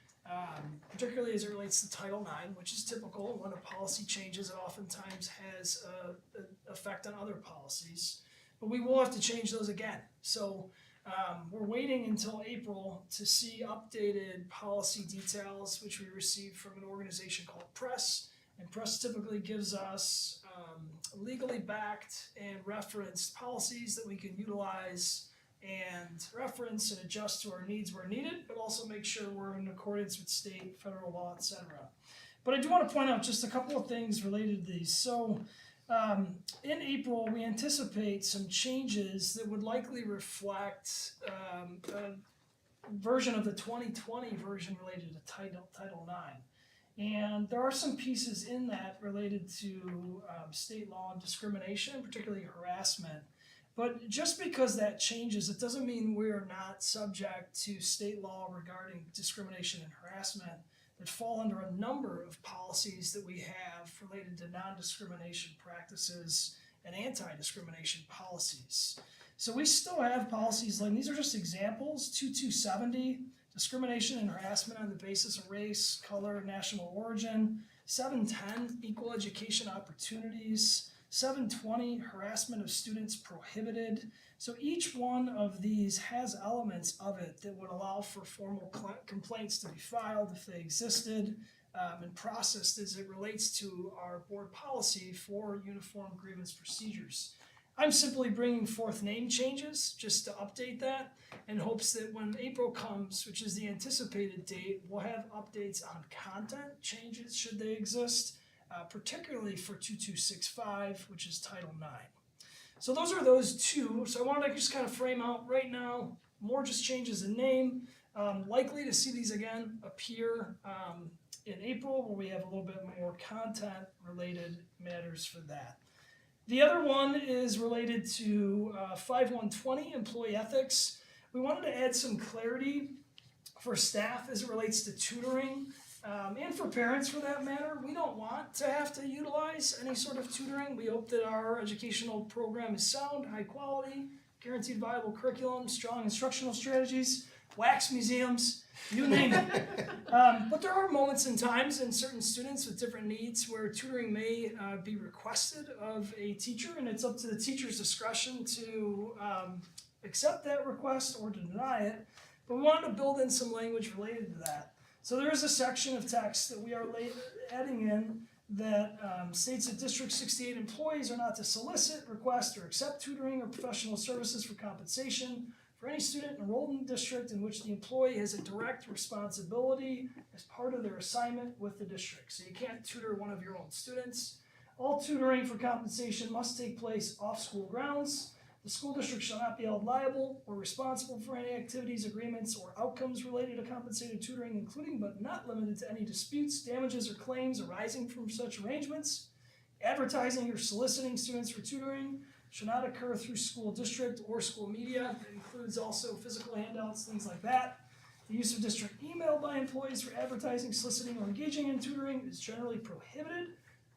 particularly as it relates to Title IX, which is typical. When a policy changes, it oftentimes has an effect on other policies. But we will have to change those again. So we're waiting until April to see updated policy details, which we received from an organization called Press. And Press typically gives us legally backed and referenced policies that we can utilize and reference and adjust to our needs where needed, but also make sure we're in accordance with state, federal law, etc. But I do want to point out just a couple of things related to these. So in April, we anticipate some changes that would likely reflect a version of the 2020 version related to Title IX. And there are some pieces in that related to state law and discrimination, particularly harassment. But just because that changes, it doesn't mean we're not subject to state law regarding discrimination and harassment that fall under a number of policies that we have related to non-discrimination practices and anti-discrimination policies. So we still have policies like, these are just examples, 2270, discrimination and harassment on the basis of race, color, national origin, 710, equal education opportunities, 720, harassment of students prohibited. So each one of these has elements of it that would allow for formal complaints to be filed if they existed and processed as it relates to our board policy for uniform grievance procedures. I'm simply bringing forth name changes just to update that in hopes that when April comes, which is the anticipated date, we'll have updates on content changes should they exist, particularly for 2265, which is Title IX. So those are those two. So I want to just kind of frame out right now, more just changes in name. Likely to see these again appear in April, where we have a little bit more content related matters for that. The other one is related to 5120, employee ethics. We wanted to add some clarity for staff as it relates to tutoring and for parents for that matter. We don't want to have to utilize any sort of tutoring. We hope that our educational program is sound, high quality, guaranteed viable curriculum, strong instructional strategies, wax museums, you name it. But there are moments and times in certain students with different needs where tutoring may be requested of a teacher, and it's up to the teacher's discretion to accept that request or to deny it. But we wanted to build in some language related to that. So there is a section of text that we are adding in that states that District 68 employees are not to solicit, request, or accept tutoring or professional services for compensation for any student enrolled in the district in which the employee has a direct responsibility as part of their assignment with the district. So you can't tutor one of your own students. All tutoring for compensation must take place off school grounds. The school district shall not be held liable or responsible for any activities, agreements, or outcomes related to compensated tutoring, including but not limited to any disputes, damages, or claims arising from such arrangements. Advertising or soliciting students for tutoring should not occur through school district or school media. It includes also physical handouts, things like that. The use of district email by employees for advertising, soliciting, or engaging in tutoring is generally prohibited,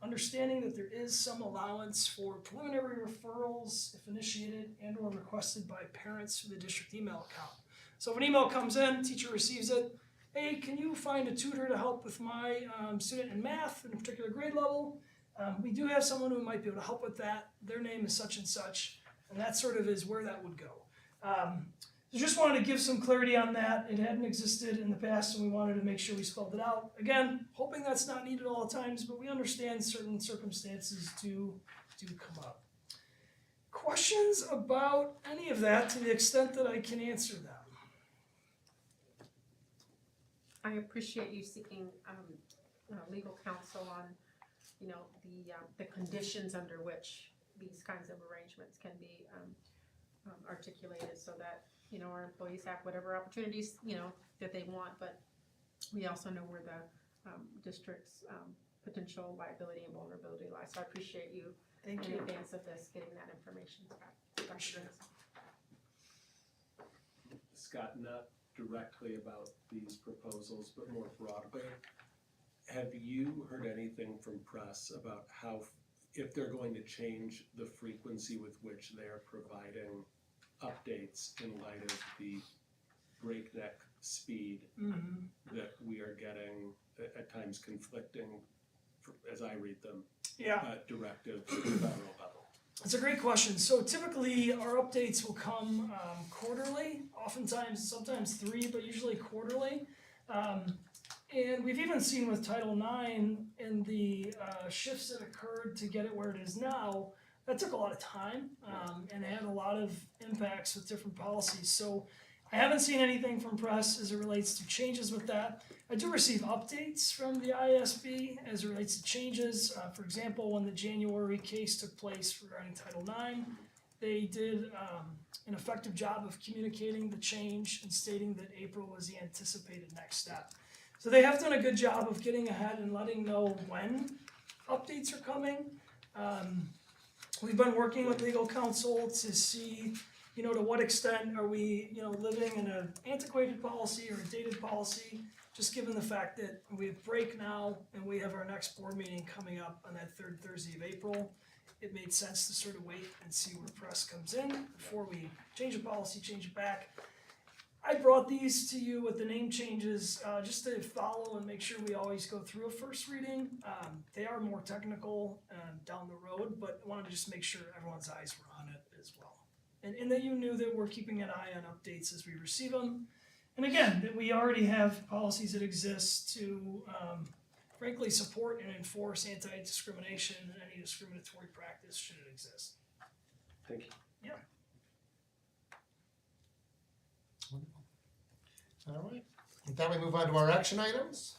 understanding that there is some allowance for preliminary referrals if initiated and or requested by parents through the district email account. So if an email comes in, teacher receives it, hey, can you find a tutor to help with my student in math in a particular grade level? We do have someone who might be able to help with that. Their name is such and such, and that sort of is where that would go. So just wanted to give some clarity on that. It hadn't existed in the past, and we wanted to make sure we spelled it out. Again, hoping that's not needed all the times, but we understand certain circumstances do come up. Questions about any of that to the extent that I can answer them? I appreciate you seeking legal counsel on, the conditions under which these kinds of arrangements can be articulated so that, our employees have whatever opportunities, that they want, but we also know where the district's potential liability and vulnerability lies. So I appreciate you in advance of this, getting that information. Appreciate it. Scott, not directly about these proposals, but more broadly, have you heard anything from press about how, if they're going to change the frequency with which they are providing updates in light of the breakneck speed that we are getting, at times conflicting, as I read them, directives at the federal level? That's a great question. So typically our updates will come quarterly, oftentimes, sometimes 3, but usually quarterly. And we've even seen with Title IX and the shifts that occurred to get it where it is now, that took a lot of time and had a lot of impacts with different policies. So I haven't seen anything from press as it relates to changes with that. I do receive updates from the ISB as it relates to changes. For example, when the January case took place regarding Title IX, they did an effective job of communicating the change and stating that April was the anticipated next step. So they have done a good job of getting ahead and letting know when updates are coming. We've been working with legal counsel to see, to what extent are we, living in an antiquated policy or a dated policy, just given the fact that we have break now and we have our next board meeting coming up on that third Thursday of April. It made sense to sort of wait and see where press comes in before we change a policy, change it back. I brought these to you with the name changes, just to follow and make sure we always go through a first reading. They are more technical down the road, but I wanted to just make sure everyone's eyes were on it as well. And that you knew that we're keeping an eye on updates as we receive them. And again, that we already have policies that exist to frankly support and enforce anti-discrimination and any discriminatory practice should it exist. Thank you. Yeah. All right, with that we move on to our action items.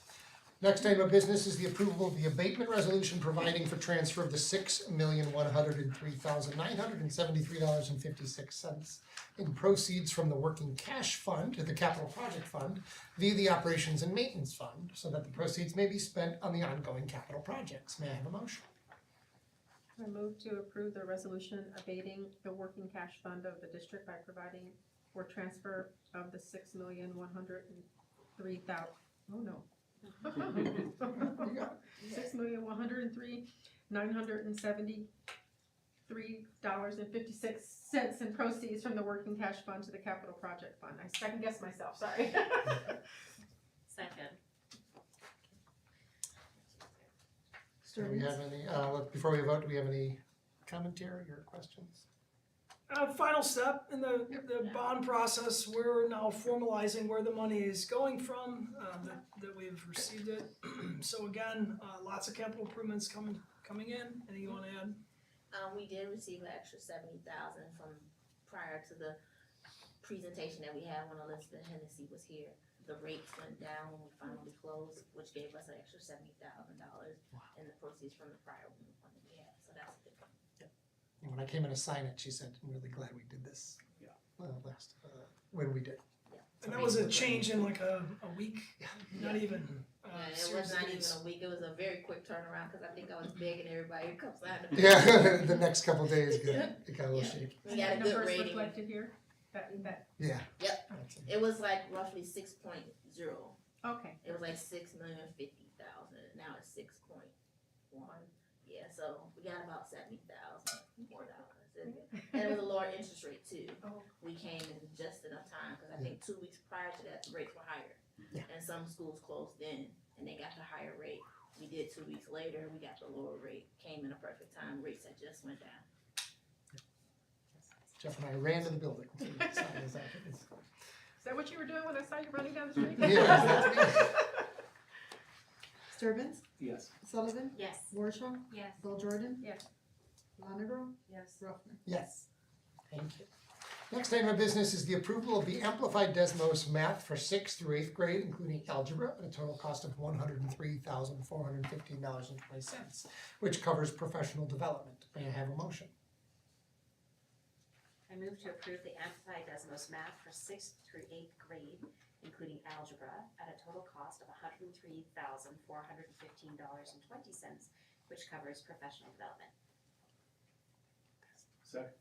Next item of business is the approval of the abatement resolution providing for transfer of the $6,103,973.56 in proceeds from the working cash fund to the capital project fund via the operations and maintenance fund, so that the proceeds may be spent on the ongoing capital projects. May I have a motion? I move to approve the resolution abating the working cash fund of the district by providing for transfer of the $6,103,000. Oh no. $6,103,973.56 in proceeds from the working cash fund to the capital project fund. I second guessed myself, sorry. Second. Do we have any, before we vote, do we have any commentary or questions? Final step in the bond process, we're now formalizing where the money is going from, that we've received it. So again, lots of capital improvements coming in. Anything you want to add? We did receive an extra $70,000 from prior to the presentation that we had when Elizabeth Hennessy was here. The rates went down when we finally closed, which gave us an extra $70,000 in the proceeds from the prior one that we had. So that's a good thing. And when I came in to sign it, she said, I'm really glad we did this. When we did. And that was a change in like a week, not even. And it was not even a week, it was a very quick turnaround, cause I think I was begging everybody to come sign the. Yeah, the next couple of days, it got a little shaky. We got a good Numbers rating. reflected here? Yeah. Yep, it was like roughly 6.0. Okay. It was like 6,050,000, now it's 6.1. Yeah, so we got about $70,000 more dollars. And it was a lower interest rate too. We came in just enough time, cause I think 2 weeks prior to that, the rates were higher. And some schools closed in and they got the higher rate. We did 2 weeks later, we got the lower rate, came in a perfect time, rates had just went down. Jeff and I ran to the building. Is that what you were doing when I saw you running down the street? Yeah. Sturbins? Yes. Sullivan? Yes. Worsham? Yes. Bill Jordan? Yes. Lonegro? Yes. Ruffman? Yes. Thank you. Next item of business is the approval of the Amplified Desmos Math for 6th through 8th grade, including algebra, at a total cost of $103,415.20, which covers professional development. May I have a motion? I move to approve the Amplified Desmos Math for 6th through 8th grade, including algebra, at a total cost of $103,415.20, which covers professional development. Second.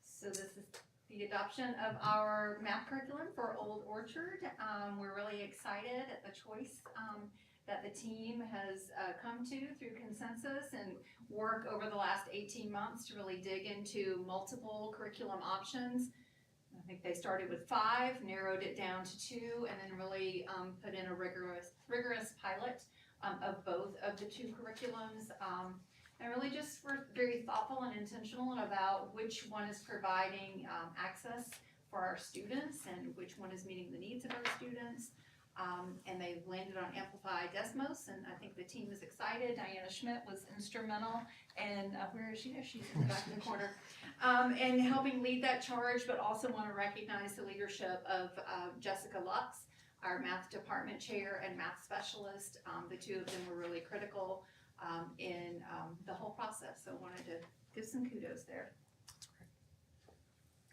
So this is the adoption of our math curriculum for Old Orchard. We're really excited at the choice that the team has come to through consensus and work over the last 18 months to really dig into multiple curriculum options. I think they started with 5, narrowed it down to 2, and then really put in a rigorous pilot of both of the 2 curriculums. And really just we're very thoughtful and intentional about which one is providing access for our students and which one is meeting the needs of our students. And they landed on Amplify Desmos, and I think the team is excited. Diana Schmidt was instrumental, and where is she? She's in the back of the corner. And helping lead that charge, but also want to recognize the leadership of Jessica Lux, our math department chair and math specialist. The two of them were really critical in the whole process, so wanted to give some kudos there.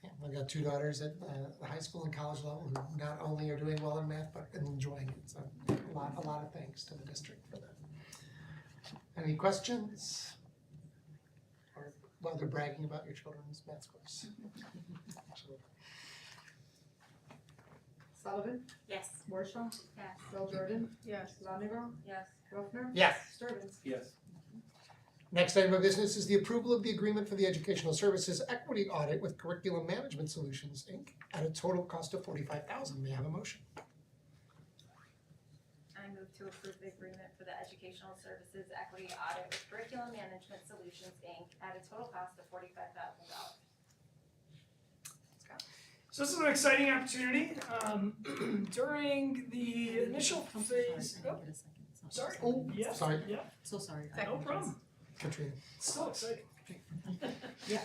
Yeah, I've got two daughters at the high school and college level who not only are doing well in math, but enjoying it. So a lot of thanks to the district for that. Any questions? Or while they're bragging about your children's math scores? Sullivan? Yes. Warshaw? Yes. Bell Jordan? Yes. Longo? Yes. Ruffner? Yes. Sturbins? Yes. Next item of business is the approval of the agreement for the Educational Services Equity Audit with Curriculum Management Solutions, Inc. at a total cost of $45,000. May I have a motion? I move to approve the agreement for the Educational Services Equity Audit with Curriculum Management Solutions, Inc. at a total cost of $45,000. So this is an exciting opportunity. During the initial phase, sorry. Oh, Yeah. sorry. Yeah. So sorry. No problem. Katrina. It's still exciting. Yeah.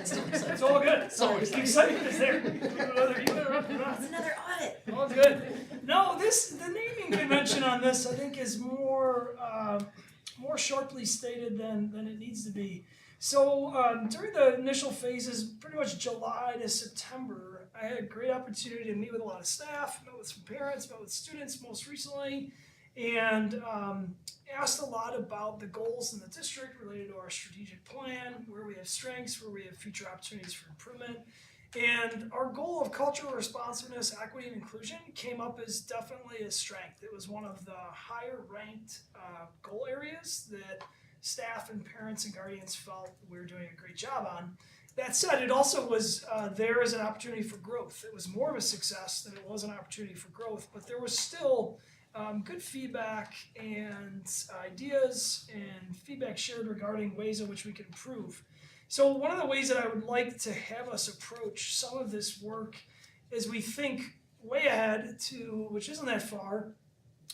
It's all good. Sorry. The excitement is there. Whether you interrupt or not. It's another audit. All good. No, the naming convention on this, I think, is more sharply stated than it needs to be. So during the initial phases, pretty much July to September, I had a great opportunity to meet with a lot of staff, met with some parents, met with students most recently, and asked a lot about the goals in the district related to our strategic plan, where we have strengths, where we have future opportunities for improvement. And our goal of cultural responsiveness, equity, and inclusion came up as definitely a strength. It was one of the higher ranked goal areas that staff and parents and guardians felt we were doing a great job on. That said, it also was there as an opportunity for growth. It was more of a success than it was an opportunity for growth, but there was still good feedback and ideas and feedback shared regarding ways in which we could improve. So one of the ways that I would like to have us approach some of this work as we think way ahead to, which isn't that far,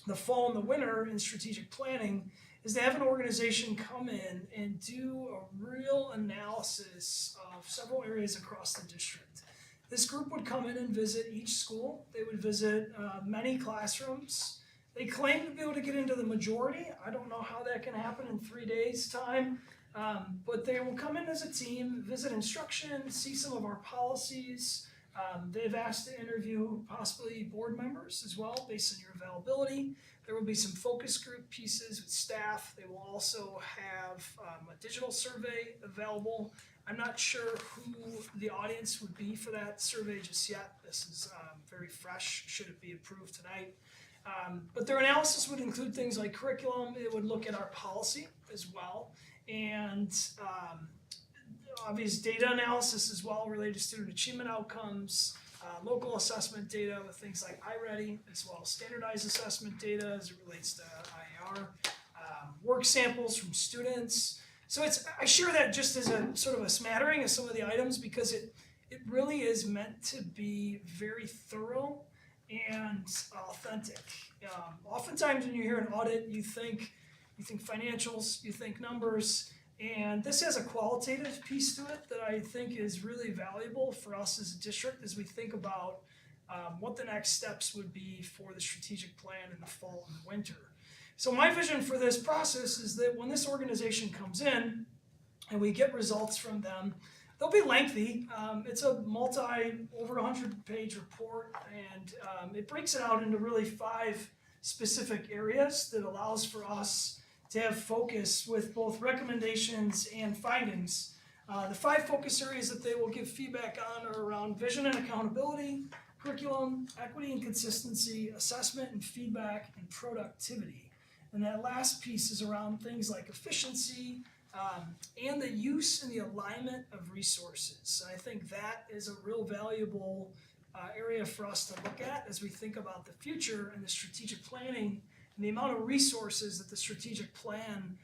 the fall and the winter in strategic planning, is to have an organization come in and do a real analysis of several areas across the district. This group would come in and visit each school. They would visit many classrooms. They claim to be able to get into the majority. I don't know how that can happen in 3 days' time, but they will come in as a team, visit instruction, see some of our policies. They've asked to interview possibly board members as well, based on your availability. There will be some focus group pieces with staff. They will also have a digital survey available. I'm not sure who the audience would be for that survey just yet. This is very fresh, should it be approved tonight. But their analysis would include things like curriculum. It would look at our policy as well, and obvious data analysis as well related to student achievement outcomes, local assessment data with things like iReady, as well as standardized assessment data as it relates to IAR, work samples from students. So I share that just as a sort of a smattering of some of the items because it really is meant to be very thorough and authentic. Oftentimes when you hear an audit, you think financials, you think numbers, and this has a qualitative piece to it that I think is really valuable for us as a district as we think about what the next steps would be for the strategic plan in the fall and the winter. So my vision for this process is that when this organization comes in and we get results from them, they'll be lengthy. It's a over 100-page report, and it breaks it out into really 5 specific areas that allows for us to have focus with both recommendations and findings. The 5 focus areas that they will give feedback on are around vision and accountability, curriculum, equity and consistency, assessment and feedback, and productivity. And that last piece is around things like efficiency, and the use and the alignment of resources. And I think that is a real valuable area for us to look at as we think about the future and the strategic planning and the amount of resources that the strategic plan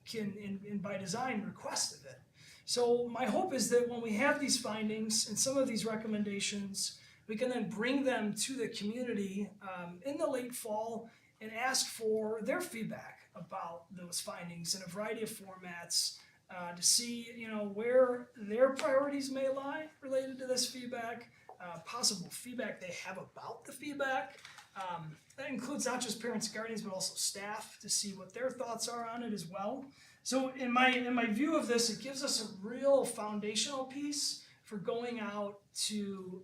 can, and by design, request of it. So my hope is that when we have these findings and some of these recommendations, we can then bring them to the community in the late fall and ask for their feedback about those findings in a variety of formats to see, where their priorities may lie related to this feedback, possible feedback they have about the feedback. That includes not just parents and guardians, but also staff to see what their thoughts are on it as well. So in my view of this, it gives us a real foundational piece for going out to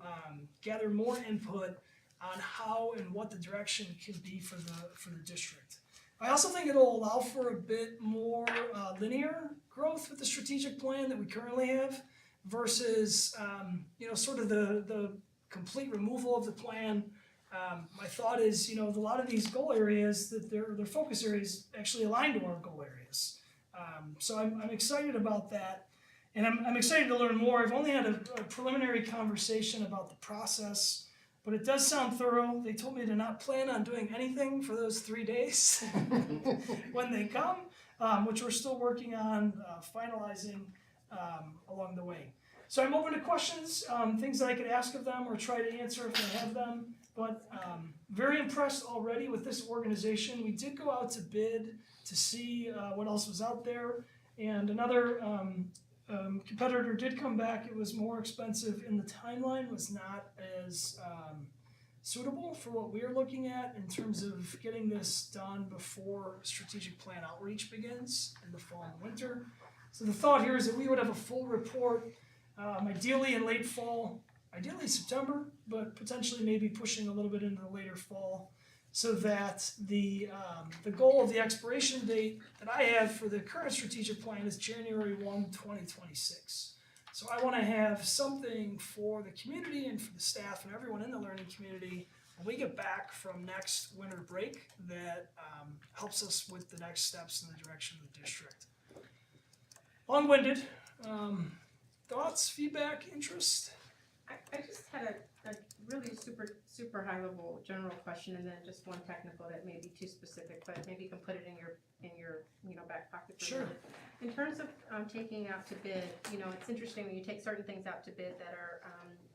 gather more input on how and what the direction can be for the district. I also think it'll allow for a bit more linear growth with the strategic plan that we currently have versus sort of the complete removal of the plan. My thought is, a lot of these goal areas, that their focus areas actually align to our goal areas. So I'm excited about that, and I'm excited to learn more. I've only had a preliminary conversation about the process, but it does sound thorough. They told me to not plan on doing anything for those 3 days when they come, which we're still working on finalizing along the way. So I'm open to questions, things that I could ask of them or try to answer if they have them. But very impressed already with this organization. We did go out to bid to see what else was out there, and another competitor did come back. It was more expensive, and the timeline was not as suitable for what we're looking at in terms of getting this done before strategic plan outreach begins in the fall and winter. So the thought here is that we would have a full report, ideally in late fall, ideally September, but potentially maybe pushing a little bit into the later fall, so that the goal of the expiration date that I have for the current strategic plan is January 1, 2026. So I want to have something for the community and for the staff and everyone in the learning community when we get back from next winter break that helps us with the next steps in the direction of the district. Long-winded. Thoughts, feedback, interest? I just had a really super high level general question, and then just one technical that may be too specific, but maybe you can put it in your back pocket for a minute. In terms of taking out to bid, it's interesting when you take certain things out to bid that are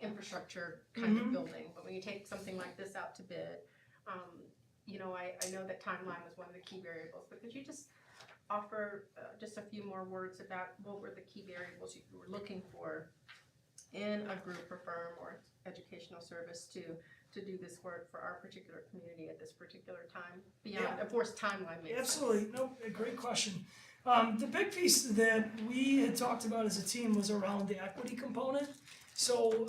infrastructure kind of building, but when you take something like this out to bid, I know that timeline was one of the key variables, but could you just offer just a few more words about what were the key variables you were looking for in a group or firm or educational service to do this work for our particular community at this particular time, beyond, of course, timeline makes Absolutely. sense. No, a great question. The big piece that we had talked about as a team was around the equity component. So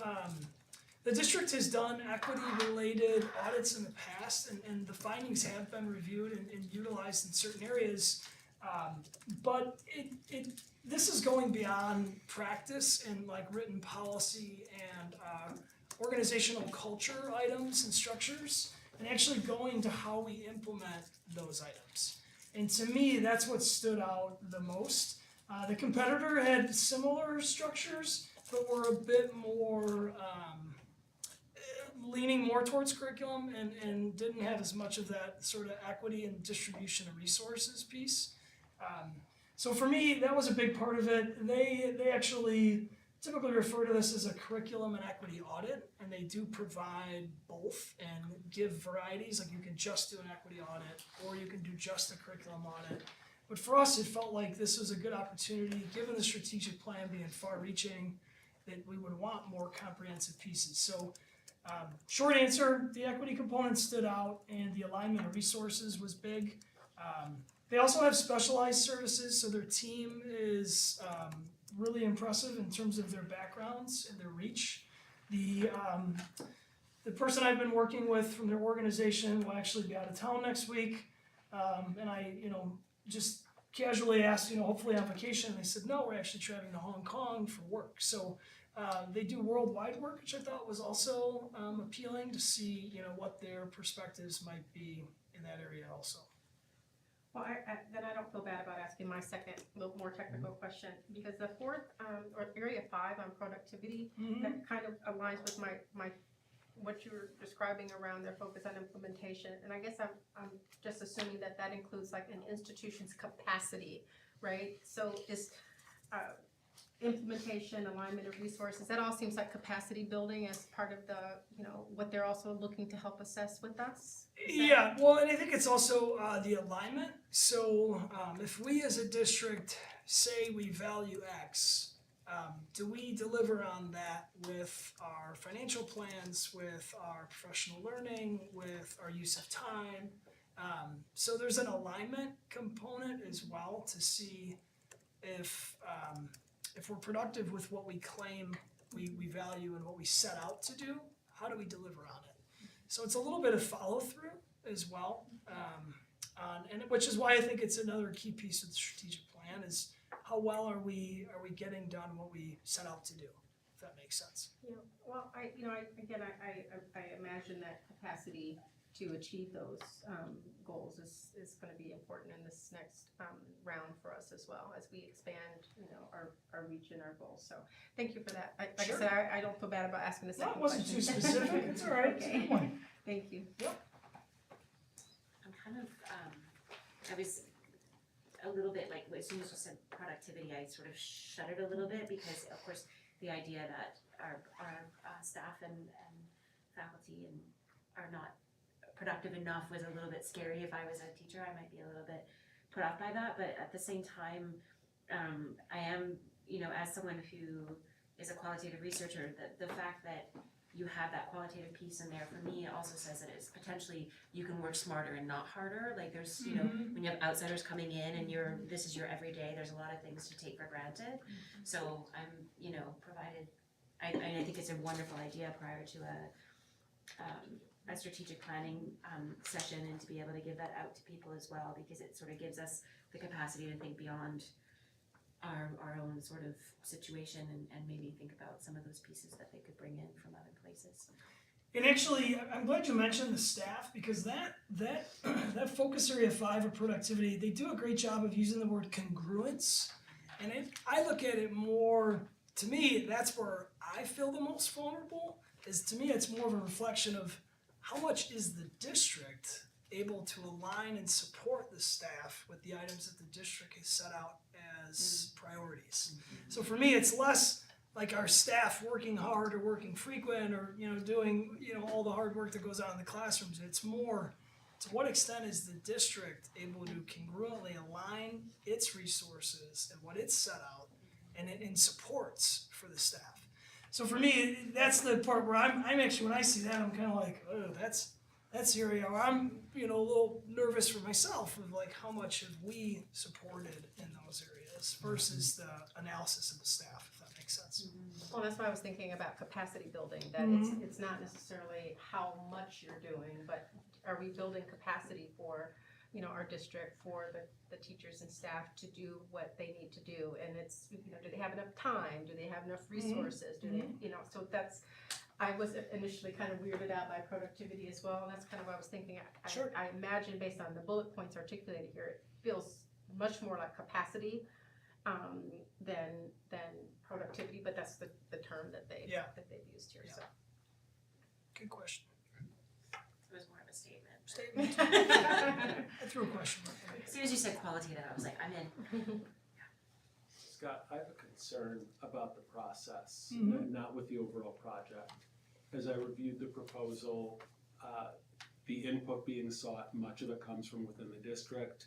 the district has done equity-related audits in the past, and the findings have been reviewed and utilized in certain areas. But this is going beyond practice and like written policy and organizational culture items and structures, and actually going to how we implement those items. And to me, that's what stood out the most. The competitor had similar structures, but were a bit more leaning more towards curriculum and didn't have as much of that sort of equity and distribution of resources piece. So for me, that was a big part of it. They actually typically refer to this as a curriculum and equity audit, and they do provide both and give varieties. Like you can just do an equity audit, or you can do just a curriculum audit. But for us, it felt like this was a good opportunity, given the strategic plan being far-reaching, that we would want more comprehensive pieces. So short answer, the equity component stood out, and the alignment of resources was big. They also have specialized services, so their team is really impressive in terms of their backgrounds and their reach. The person I've been working with from their organization will actually be out of town next week, and I, just casually asked, hopefully on vacation, and they said, no, we're actually traveling to Hong Kong for work. So they do worldwide work, which I thought was also appealing to see, what their perspectives might be in that area also. Well, then I don't feel bad about asking my second, little more technical question, because the fourth, or area 5 on productivity, that kind of aligns with my what you were describing around their focus on implementation, and I guess I'm just assuming that includes like an institution's capacity, right? So implementation, alignment of resources, that all seems like capacity building as part of the, what they're also looking to help assess with us. Is that- Yeah, well, and I think it's also the alignment. So if we as a district say we value X, do we deliver on that with our financial plans, with our professional learning, with our use of time? So there's an alignment component as well to see if we're productive with what we claim we value and what we set out to do. How do we deliver on it? So it's a little bit of follow through as well, and which is why I think it's another key piece of the strategic plan is how well are we getting done what we set out to do, if that makes sense. Yeah, well, I imagine that capacity to achieve those goals is going to be important in this next round for us as well as we expand, our reach and our goals. So thank you for that. Like Sure. I said, I don't feel bad about asking the second That wasn't question. too specific. It's all right. It's a good one. Thank you. I'm kind of, I was a little bit like, as soon as you said productivity, I sort of shuddered a little bit because, of course, the idea that our staff and faculty are not productive enough was a little bit scary. If I was a teacher, I might be a little bit put off by that. But at the same time, I am, as someone who is a qualitative researcher, the fact that you have that qualitative piece in there, for me, it also says that it's potentially you can work smarter and not harder. Like there's, when you have outsiders coming in and this is your everyday, there's a lot of things to take for granted. So I'm, provided, I think it's a wonderful idea prior to a strategic planning session and to be able to give that out to people as well, because it sort of gives us the capacity to think beyond our own sort of situation and maybe think about some of those pieces that they could bring in from other places. And actually, I'm glad you mentioned the staff because that focus area 5 of productivity, they do a great job of using the word congruence. And I look at it more, to me, that's where I feel the most vulnerable, is to me it's more of a reflection of how much is the district able to align and support the staff with the items that the district has set out as priorities. So for me, it's less like our staff working hard or working frequent or doing all the hard work that goes on in the classrooms. It's more to what extent is the district able to congruently align its resources and what it's set out and it in supports for the staff. So for me, that's the part where I'm actually, when I see that, I'm kind of like, oh, that's the area where I'm a little nervous for myself of like how much have we supported in those areas versus the analysis of the staff, if that makes sense. Well, that's why I was thinking about capacity building, that it's not necessarily how much you're doing, but are we building capacity for, our district, for the teachers and staff to do what they need to do, and it's, do they have enough time, do they have enough resources, do they, so that's, I was initially kind of weirded out by productivity as well, and that's kind of what I was thinking. I imagine based on the bullet points articulated here, it feels much more like capacity than productivity, but that's the term that they've used here. So good question. It was more of a statement. I threw a question mark in. As soon as you said qualitative, I was like, I'm in. Scott, I have a concern about the process, Mhm. and not with the overall project. As I reviewed the proposal, the input being sought, much of it comes from within the district.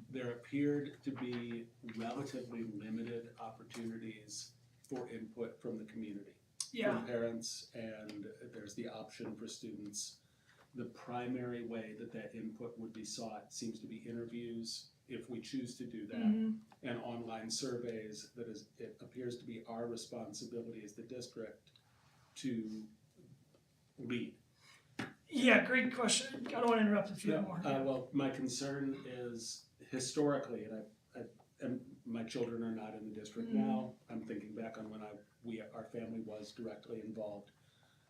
There appeared to be relatively limited opportunities for input from the community, from parents, and there's the option for students. The primary way that input would be sought seems to be interviews, if we choose to do that, and online surveys. It appears to be our responsibility as the district to lead. Yeah, great question. I don't want to interrupt if you have more. Well, my concern is historically, and my children are not in the district now. I'm thinking back on when our family was directly involved.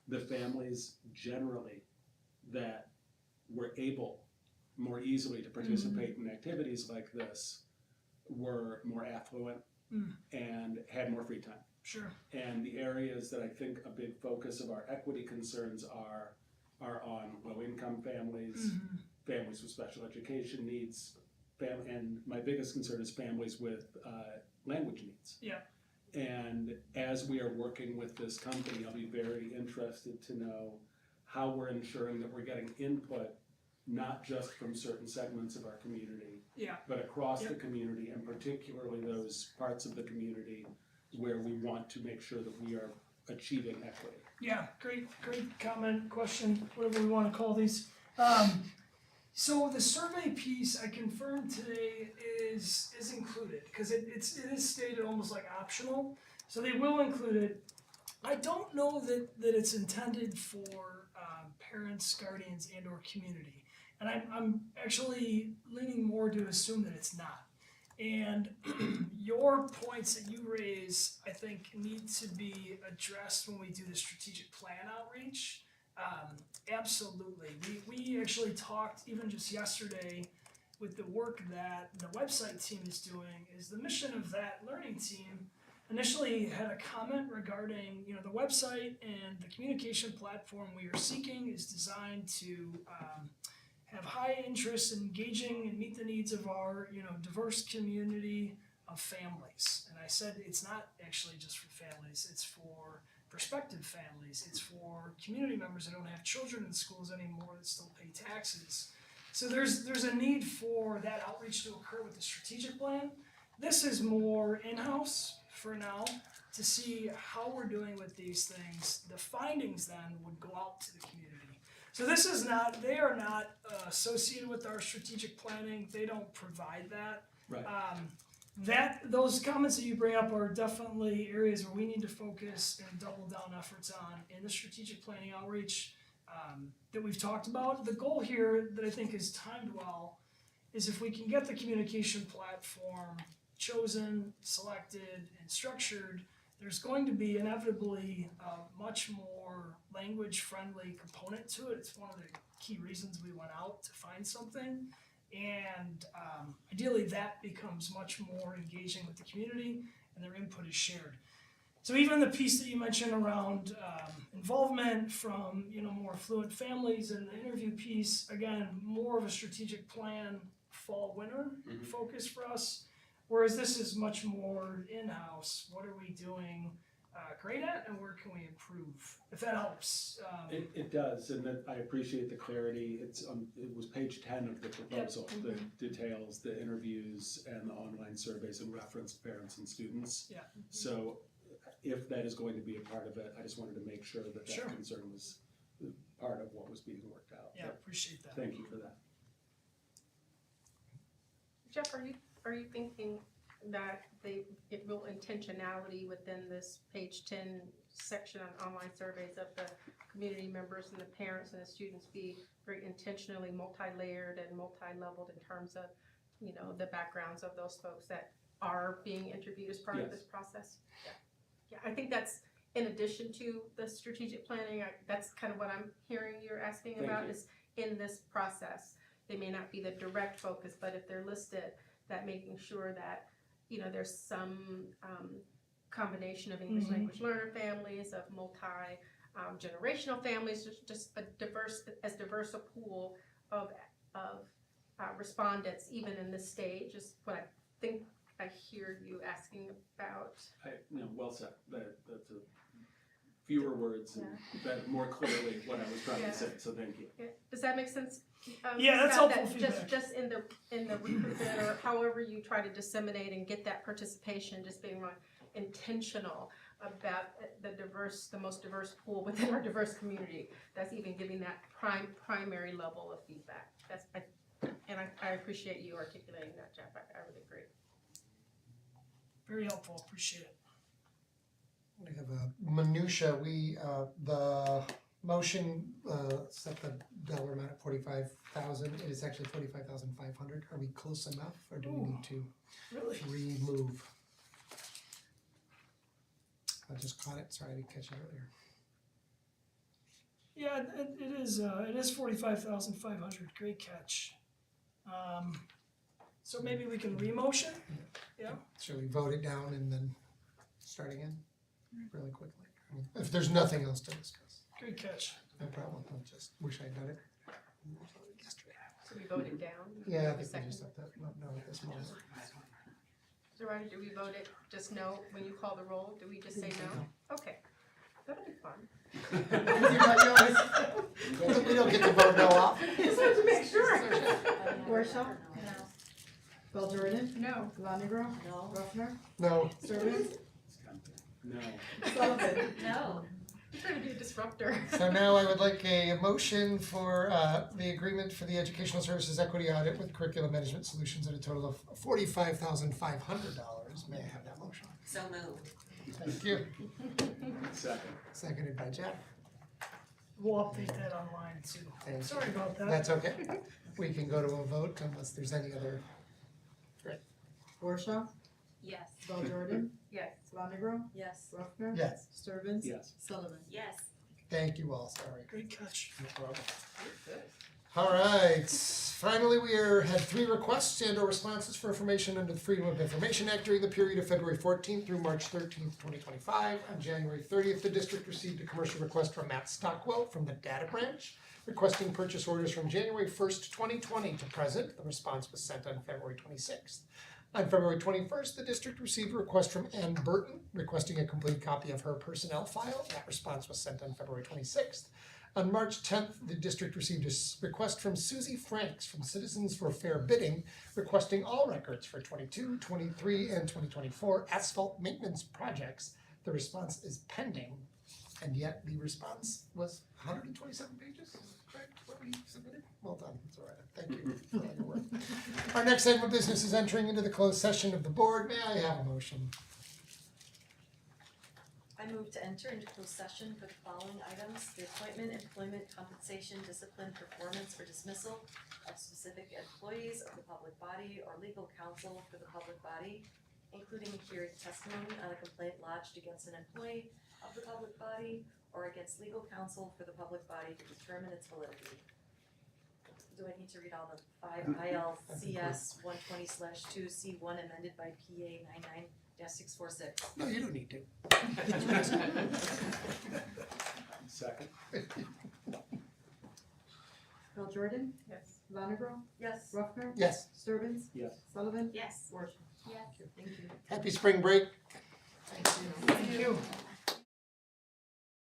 The families generally that were able more easily to participate in activities like this were more affluent and had more free time. Sure. And the areas that I think a big focus of our equity concerns are on low-income families, families with special education needs, and my biggest concern is families with language needs. Yeah. And as we are working with this company, I'll be very interested to know how we're ensuring that we're getting input, not just from certain segments of our community, Yeah. but across Yep. the community, and particularly those parts of the community where we want to make sure that we are achieving equity. Yeah, great comment, question, whatever we want to call these. So the survey piece I confirmed today is included because it is stated almost like optional. So they will include it. I don't know that it's intended for parents, guardians, and or community, and I'm actually leaning more to assume that it's not. And your points that you raise, I think, need to be addressed when we do the strategic plan outreach. Absolutely. We actually talked even just yesterday with the work that the website team is doing, is the mission of that learning team initially had a comment regarding, the website and the communication platform we are seeking is designed to have high interest in engaging and meet the needs of our, diverse community of families. And I said it's not actually just for families, it's for prospective families, it's for community members that don't have children in schools anymore that still pay taxes. So there's a need for that outreach to occur with the strategic plan. This is more in-house for now to see how we're doing with these things. The findings then would go out to the community. So they are not associated with our strategic planning. They don't provide that. Right. Those comments that you bring up are definitely areas where we need to focus and double down efforts on in the strategic planning outreach that we've talked about. The goal here that I think is timed well is if we can get the communication platform chosen, selected, and structured, there's going to be inevitably a much more language-friendly component to it. It's one of the key reasons we went out to find something. And ideally that becomes much more engaging with the community and their input is shared. So even the piece that you mentioned around involvement from more affluent families and the interview piece, again, more of a strategic plan fall-winter focus for us. Whereas this is much more in-house. What are we doing great at and where can we improve? If that helps. It does, and that I appreciate the clarity. It was page 10 of the proposal, Yep. the details, the interviews, and the online surveys and reference parents and students. Yeah. So if that is going to be a part of it, I just wanted to make sure that Sure. concern was part of what was being worked out. Yeah, appreciate that. Thank you for that. Jeff, are you thinking that it will intentionality within this page 10 section on online surveys of the community members and the parents and the students be very intentionally multi-layered and multi-leveled in terms of, the backgrounds of those folks that are being interviewed as part of this process? Yeah, I think that's in addition to the strategic planning. That's kind of what I'm hearing you're asking Thank about you. is in this process. They may not be the direct focus, but if they're listed, that making sure that there's some combination of English language learner families, of multi-generational families, just a diverse a pool of respondents even in this stage is what I think I hear you asking about. Well said. That's a fewer words and that more clearly what I was trying to say. So thank you. Yeah. Does that make sense? Yeah, that's Scott, helpful feedback. Just in the recruitment or however you try to disseminate and get that participation, just being intentional about the most diverse pool within our diverse community. That's even giving that primary level of feedback. I appreciate you articulating that, Jeff. I really agree. Very helpful, appreciate it. We have a minutia. The motion set the dollar amount at 45,000. It is actually 45,500. Are we close enough, or do we need to remove? I just caught it. Sorry, I didn't catch it earlier. Yeah, it is 45,500. Great catch. So maybe we can re-motion? Yeah. Shall we vote it down and then start again really quickly? If there's nothing else to discuss. Great catch. No problem. I just wish I'd done it yesterday. So we voted down? Yeah, I think we just have to no at this moment. Is Mr. Ryder, do we vote it just no when you call the roll? Do we just say no? Okay, that'll be fun. We don't get to vote no off. Just have to make sure. Warshaw? No. Bell Jordan? No. Lonegro? No. Ruffner? No. Sturman? No. Sullivan? No. I'm trying to be a disruptor. So now I would like a motion for the agreement for the Educational Services Equity Audit with Curriculum Management Solutions at a total of $45,500. May I have that motion? So moved. Thank you. Second. Seconded by Jeff. We'll update that online too. Thank you. Sorry about that. That's okay. We can go to a vote unless there's any other. Warshaw? Yes. Bell Jordan? Yes. Lonegro? Yes. Ruffner? Yes. Sturbins? Yes. Sullivan? Yes. Thank you all, sorry. Great catch. No problem. All right, finally, had 3 requests and or responses for information under the Freedom of Information Act during the period of February 14th through March 13th, 2025. On January 30th, the district received a commercial request from Matt Stockwell from the Data Branch, requesting purchase orders from January 1st, 2020 to present. The response was sent on February 26th. On February 21st, the district received a request from Ann Burton, requesting a complete copy of her personnel file. That response was sent on February 26th. On March 10th, the district received a request from Susie Franks from Citizens for Fair Bidding, requesting all records for 22, 23, and 2024 asphalt maintenance projects. The response is pending, and yet the response was 127 pages. Is that correct, what we submitted? Well done, it's all right. Thank you for all your work. Our next item of business is entering into the closed session of the board. May I have a motion? I move to enter into closed session for the following items: the appointment, employment, compensation, discipline, performance, or dismissal of specific employees of the public body or legal counsel for the public body, including hearing testimony on a complaint lodged against an employee of the public body or against legal counsel for the public body to determine its validity. Do I need to read all the 5 ILCS 120/2C1 amended by PA 99-646? No, you don't need to. Second. Bell Jordan? Yes. Lonegro? Yes. Ruffner? Yes. Sturbins? Yes. Sullivan? Yes. Warshaw? Yes. Thank you. Happy spring break. Thank you.